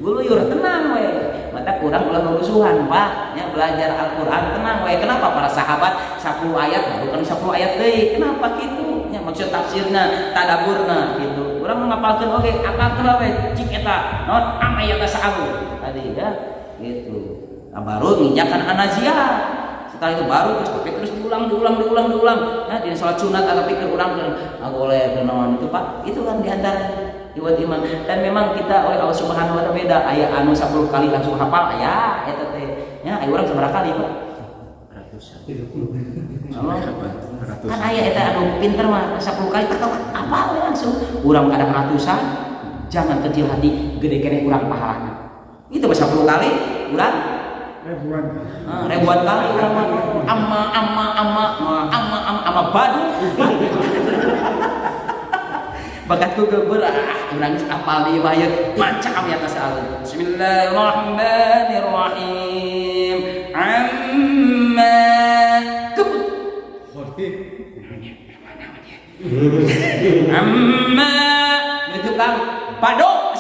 Guluyur tenang we, mata kurang ulah rusuhan Pak, ya belajar Al-Quran tenang we. Kenapa para sahabat 10 ayat baru kan 10 ayat deui? Kenapa gitu? Ya maksud tafsirna, tadaburna gitu. Urang ngapalkeun oge, apalkeun we cik eta naon amayat sahabu tadi ya gitu. Nah, baru nginjakan anaziyah. Setelah itu baru terus diulang. Ya di salat sunat atau pikir urang boleh naon itu Pak. Itu kan diantara iwat iman. Dan memang kita oleh Allah Subhanahu wa taala beda aya anu 10 kali langsung hafal aya eta teh nya aya urang sabaraha kali Pak ratusan kan aya eta anu pinter mah 10 kali tak hafal langsung urang kadang ratusan jangan kecil hati gede kene urang pahalana itu 10 kali urang ribuan kali urang mah amma badu bakatku gebeur urang apal ieu mah macam ya tasawuf. Bismillahirrahmanirrahim. Amma amma itu Kang pado.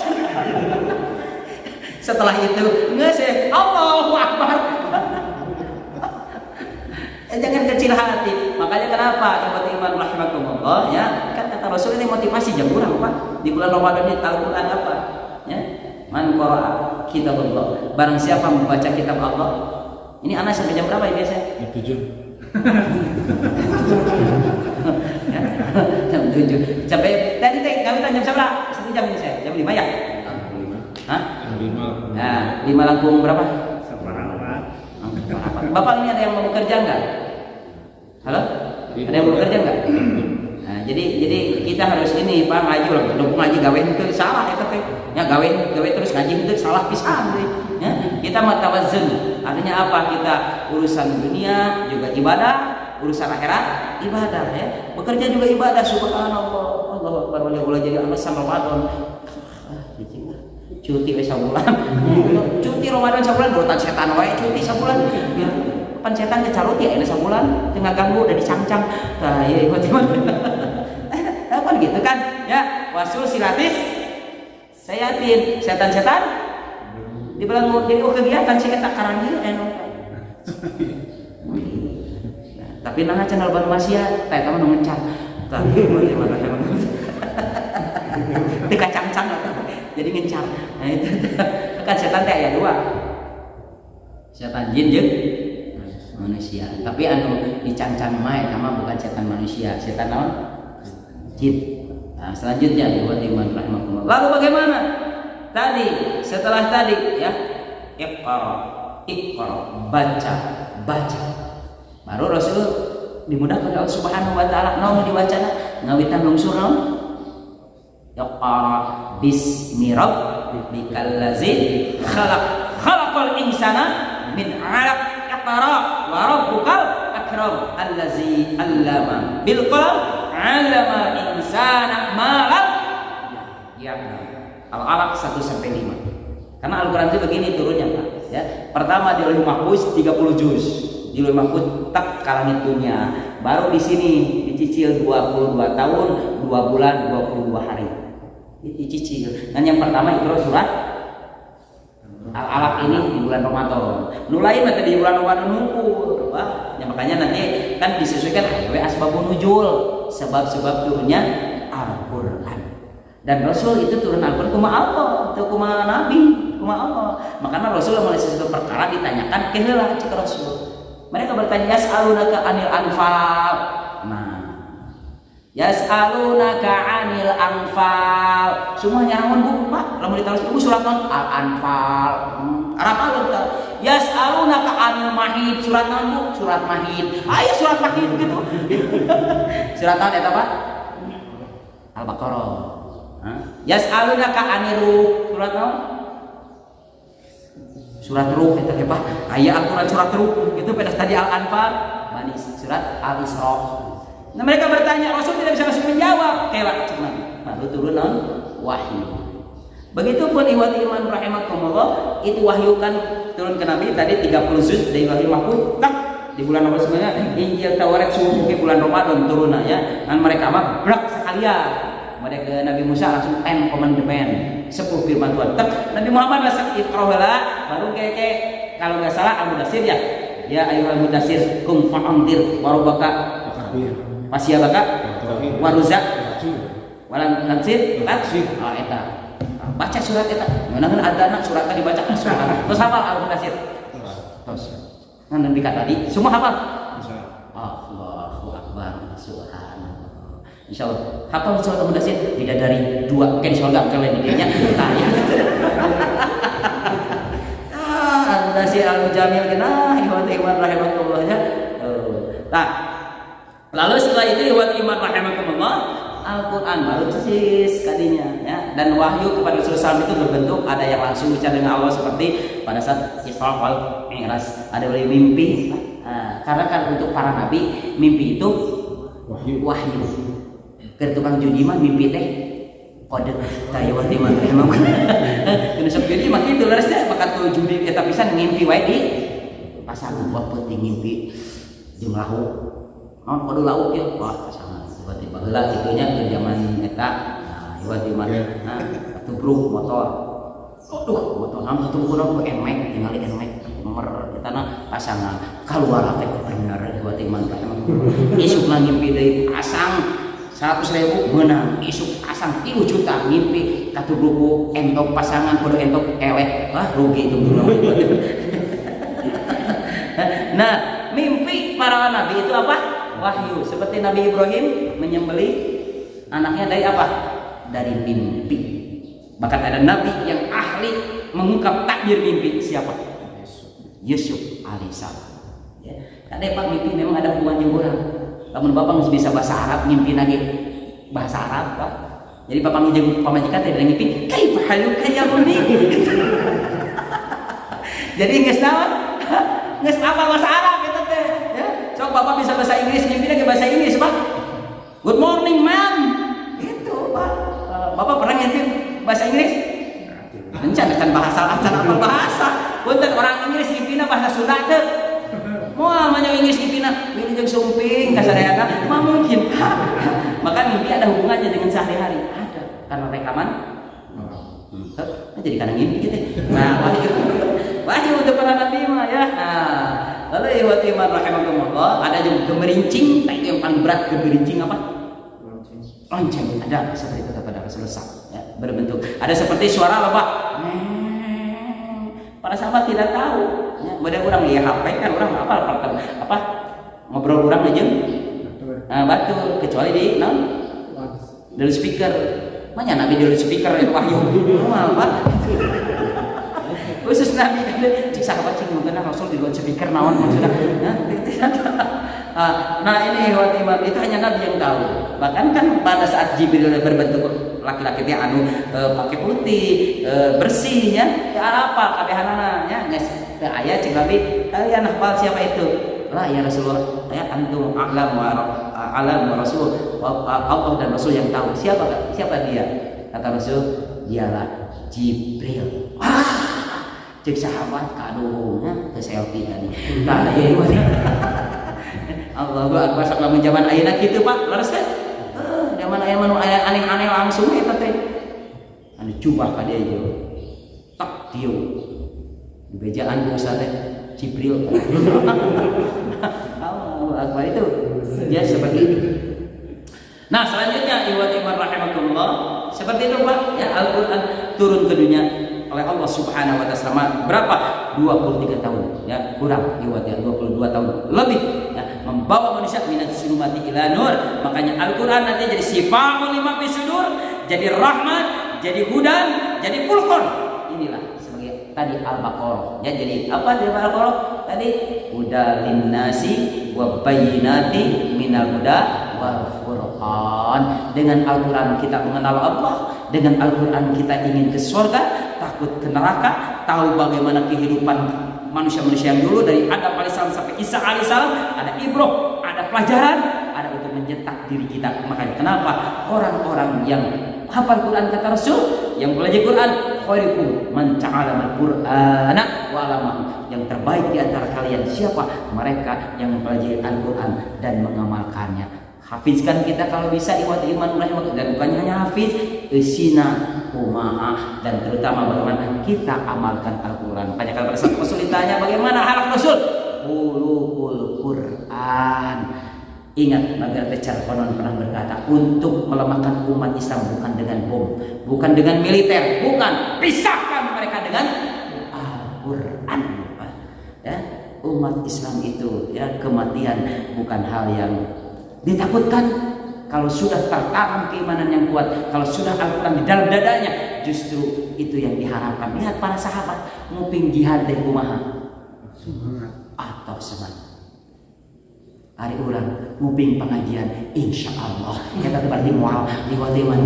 Setelah itu geus Allahu Akbar. Jangan kecil hati. Makanya kenapa iman rahimakumullah ya kan kata Rasul ini motivasi jam kurang Pak. Di bulan Ramadan ini Al-Qur'an apa? Ya. Man qara'a kitabullah. Barang siapa membaca kitab Allah. Ini anak sampai jam berapa ya biasanya? Jam 7. Ya, jam 7. Sampai tadi kami tanya jam berapa? 1 jam ini saya. Jam 5 ya? Hah? Jam 5. Nah, 5 langkung berapa? Seperempat. Bapak ini ada yang mau bekerja enggak? Halo? Ada yang mau bekerja enggak? Nah, jadi kita harus ini Pak ngaji lah, dukung ngaji gawe itu salah eta teh. Ya gawe terus ngaji itu salah pisan deui. Ya, kita matawazzun. Artinya apa? Kita urusan dunia juga ibadah, urusan akhirat ibadah ya. Bekerja juga ibadah subhanallah. Allahu akbar wala jadi alasan Ramadan. Cuti we sabulan. Cuti Ramadan sabulan burutan setan wae cuti sabulan. Pan setan kecaruti aya sabulan teu ngaganggu udah dicangcang. Tah ieu gimana? Apa gitu kan? Ya, wasul silatis sayatin setan-setan dibilang jadi kegiatan sih kita karang ieu eno. Tapi nah channel baru masia teh kamu ngencar. Tah gimana teu kacangcang jadi ngencar. Nah itu kan setan teh aya dua. Setan jin jeung manusia. Tapi anu dicangcang mah eta mah bukan setan manusia, setan naon? Jin. Nah, selanjutnya buat iman rahimakumullah. Lalu bagaimana? Tadi, setelah tadi ya, iqra, baca. Baru Rasul dimudahkan oleh Allah Subhanahu wa taala naon diwacana ngawitan lungsur naon? Iqra bismi rabbikal ladzi khalaqal insana min 'alaq. Iqra wa rabbukal akram allazi 'allama bil qalam 'allama insana ma lam ya'lam. Al-Alaq 1 sampai 5. Karena Al-Qur'an itu begini turunnya Pak ya. Pertama di Lauhul Mahfuz 30 juz. Di Lauhul Mahfuz tak ka langit dunia. Baru di sini dicicil 22 tahun, 2 bulan, 22 hari. Dicicil. Dan yang pertama itu surat Al-Alaq ini di bulan Ramadan. Nu lain mah di bulan Ramadan nunggu, Pak. Ya makanya nanti kan disesuaikan asbabun nuzul, sebab-sebab turunnya Al-Qur'an. Dan Rasul itu turun Al-Qur'an kumaha Allah, teu kumaha Nabi, kumaha Allah. Makanya Rasul mulai sesuatu perkara ditanyakan ke heula cik Rasul. Mereka bertanya yas'alunaka 'anil anfal. Nah, yas'alunaka 'anil anfal. Semua nyarangan Bu, Pak. Lamun ditaruh Bu surat non Al-Anfal. Arab alun ta. Yas'alunaka 'anil mahid. Surat non Bu, surat mahid. Aya surat mahid gitu. Surat non eta Pak? Al-Baqarah. Yas'alunaka 'anil ruh. Surat non? Surat ruh eta teh Pak. Aya aturan surat ruh. Itu pada tadi Al-Anfal, Bani surat Al-Isra. Nah mereka bertanya, Rasul tidak bisa langsung menjawab. Kelak cuman baru turun wahyu. Begitupun ikhwati iman rahimakumullah, itu wahyu kan turun ke Nabi tadi 30 juz dari Lauhul Mahfuz tak di bulan Ramadan sebenarnya Injil Taurat subuh ke bulan Ramadan turun ya. Dan mereka mah brak sekalian. Mereka Nabi Musa langsung end commandment 10 firman Tuhan. Tak Nabi Muhammad masak iqra baru keke kalau enggak salah Al-Mudatsir ya. Ya ayyuhal mudatsir kum fa'andir wa rabbaka Pasya baka waruzak walang tansir eta baca surat eta ngeunaan adana surat tadi baca surat terus hafal Al-Mudatsir terus nanti tadi semua hafal Allahu akbar subhanallah insyaallah hafal surat Al-Mudatsir tidak dari 2 mungkin surga kalian intinya tanya Al-Mudatsir al-Mujamil kena ikhwan rahimakumullah ya. Nah lalu setelah itu ikhwat iman rahimakumullah Al-Qur'an baru tesis kadinya ya. Dan wahyu kepada Rasulullah SAW itu berbentuk ada yang langsung bicara dengan Allah seperti pada saat Isra wal Mi'raj, ada oleh mimpi. Karena kan untuk para nabi mimpi itu wahyu. Keur tukang judi mah mimpi teh kode tah ikhwat iman rahimakumullah. Kudu sok judi mah kitu leresnya bakat ku judi eta pisan ngimpi wae di pasangan buat penting ngimpi jeung lahu. Non kudu lauk ya, wah pasangan tiba-tiba heula kitunya ke zaman eta. Nah, tiba-tiba tubruk motor. Aduh, motor nam tubruk ku enmek, ningali enmek nomor eta na pasangan. Kaluar teh bener tiba-tiba rahimah. Isuk ngimpi deui pasang 100.000 menang isuk asang 3 juta mimpi katu buku entok pasangan kudu entok eleh rugi itu dulu. Nah mimpi para nabi itu apa? Wahyu. Seperti Nabi Ibrahim menyembelih anaknya dari apa? Dari mimpi. Bahkan ada nabi yang ahli mengungkap takbir mimpi. Siapa? Yusuf alaihissalam. Ya. Karena Pak mimpi memang ada hubungannya orang. Namun bapak harus bisa bahasa Arab mimpi lagi bahasa Arab Pak. Jadi bapak ngijeng pamajikan tadi ada mimpi kaifa haluka ya buni. Jadi geus naon? Geus apa bahasa Arab eta teh ya. Sok bapak bisa bahasa Inggris mimpi lagi bahasa Inggris Pak. Good morning ma'am. Itu Pak. Bapak pernah mimpi bahasa Inggris? Encan bahasa apa bahasa. Punten orang Inggris mimpina bahasa Sunda teh. Moal mah Inggris mimpina wilujeng sumping kasadayana mah mungkin. Maka mimpi ada hubungannya dengan sehari-hari. Ada karena rekaman. Jadi kadang mimpi gitu. Nah, wahyu untuk para nabi mah ya. Nah, lalu ikhwati iman rahimakumullah, ada yang gemerincing, nah itu yang paling berat gemerincing apa? Lonceng. Ada seperti itu pada Rasulullah ya, berbentuk. Ada seperti suara lebah. Para sahabat tidak tahu. Ya, mudah orang ya HP kan orang apa ngobrol orang aja. Batu kecuali di dari speaker. Mana nabi dari speaker itu wahyu. Apa? Khusus nabi kan cik sahabat cik mengenal Rasul di speaker naon maksudnya. Nah ini hewan iman itu hanya nabi yang tahu. Bahkan kan pada saat Jibril berbentuk laki-laki dia pakai putih bersih ya apa kabehanana ya guys ayat cik nabi kalian hafal siapa itu lah ya Rasulullah ya antum a'lam wa rasul Allah dan Rasul yang tahu siapa dia kata Rasul dialah Jibril cek sahabat kadungnya ke selfie tadi tah ya Allahu akbar sak lamun zaman ayeuna kitu Pak leres teh zaman aya manu aneh-aneh langsung eta teh anu jubah ka dia ieu tak dieu dibejaan ku ustaz teh Jibril Allahu akbar itu ya seperti itu. Nah selanjutnya ikhwati iman rahimakumullah seperti itu Pak ya Al-Qur'an turun ke dunia oleh Allah Subhanahu wa taala berapa 23 tahun ya kurang ikhwati 22 tahun lebih ya membawa manusia minat sulumati ila nur. Makanya Al-Qur'an nanti jadi sifaul lima fi sudur, jadi rahmat, jadi hudan, jadi furqan. Inilah sebagai tadi Al-Baqarah ya. Jadi apa di Al-Baqarah tadi hudalin nasi wa bayyinati minal huda wal furqan. Dengan Al-Qur'an kita mengenal Allah, dengan Al-Qur'an kita ingin ke surga, takut ke neraka, tahu bagaimana kehidupan manusia-manusia yang dulu dari Adam alaihissalam sampai Isa alaihissalam. Ada ibrah, ada pelajaran, ada untuk mencetak diri kita. Makanya kenapa orang-orang yang hafal Quran kata Rasul, yang belajar Quran, khairukum man ta'allama al-Qur'ana wa 'allamahu. Yang terbaik di antara kalian siapa? Mereka yang mempelajari Al-Qur'an dan mengamalkannya. Hafizkan kita kalau bisa ikhwati iman rahimakumullah, dan bukannya hanya hafiz, isina kumaha, dan terutama bagaimana kita amalkan Al-Qur'an. Makanya kalau pada saat Rasul ditanya bagaimana halak Rasul, khuluqul Qur'an. Ingat Margaret Thatcher pernah berkata, untuk melemahkan umat Islam bukan dengan bom, bukan dengan militer, bukan, pisahkan mereka dengan Al-Qur'an. Ya, umat Islam itu ya kematian bukan hal yang ditakutkan. Kalau sudah tertanam keimanan yang kuat, kalau sudah Al-Quran di dalam dadanya, justru itu yang diharapkan. Lihat para sahabat nguping jihad deh kumaha atau semangat. Hari ulang nguping pengajian, insya Allah kita berarti mual di wadiman.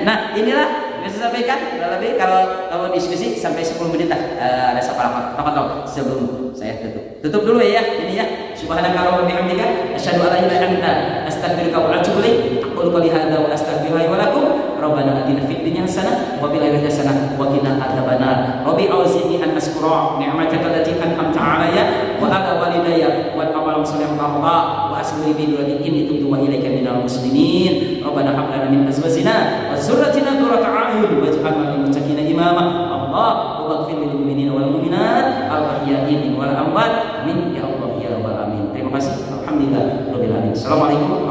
Nah inilah bisa sampaikan lebih kalau diskusi sampai 10 menit ada separah tokoh sebelum saya tutup dulu ya ini ya. Subhanakallahumma wa bihamdika asyhadu an la ilaha illa anta astaghfiruka wa atubu ilaik. Aqulu qouli hadza wa astaghfirullaha wa lakum. Rabbana atina fid dunya hasanah wa fil akhirati hasanah wa qina adzabannar. Rabbi auzi'ni an ashkura ni'mataka allati an'amta 'alayya wa 'ala walidayya wa amalan shalihan tarda wa aslih bi dhurriyati inni tubtu wa ilaika minal muslimin. Rabbana hab lana min azwajina wa dhurriyyatina qurrata a'yun waj'alna lil muttaqina imama. Allahumma ighfir lil mu'minina wal mu'minat al-ahya'i wal amwat. Amin ya Allah ya rabbal alamin. Terima kasih. Alhamdulillah rabbil alamin. Assalamualaikum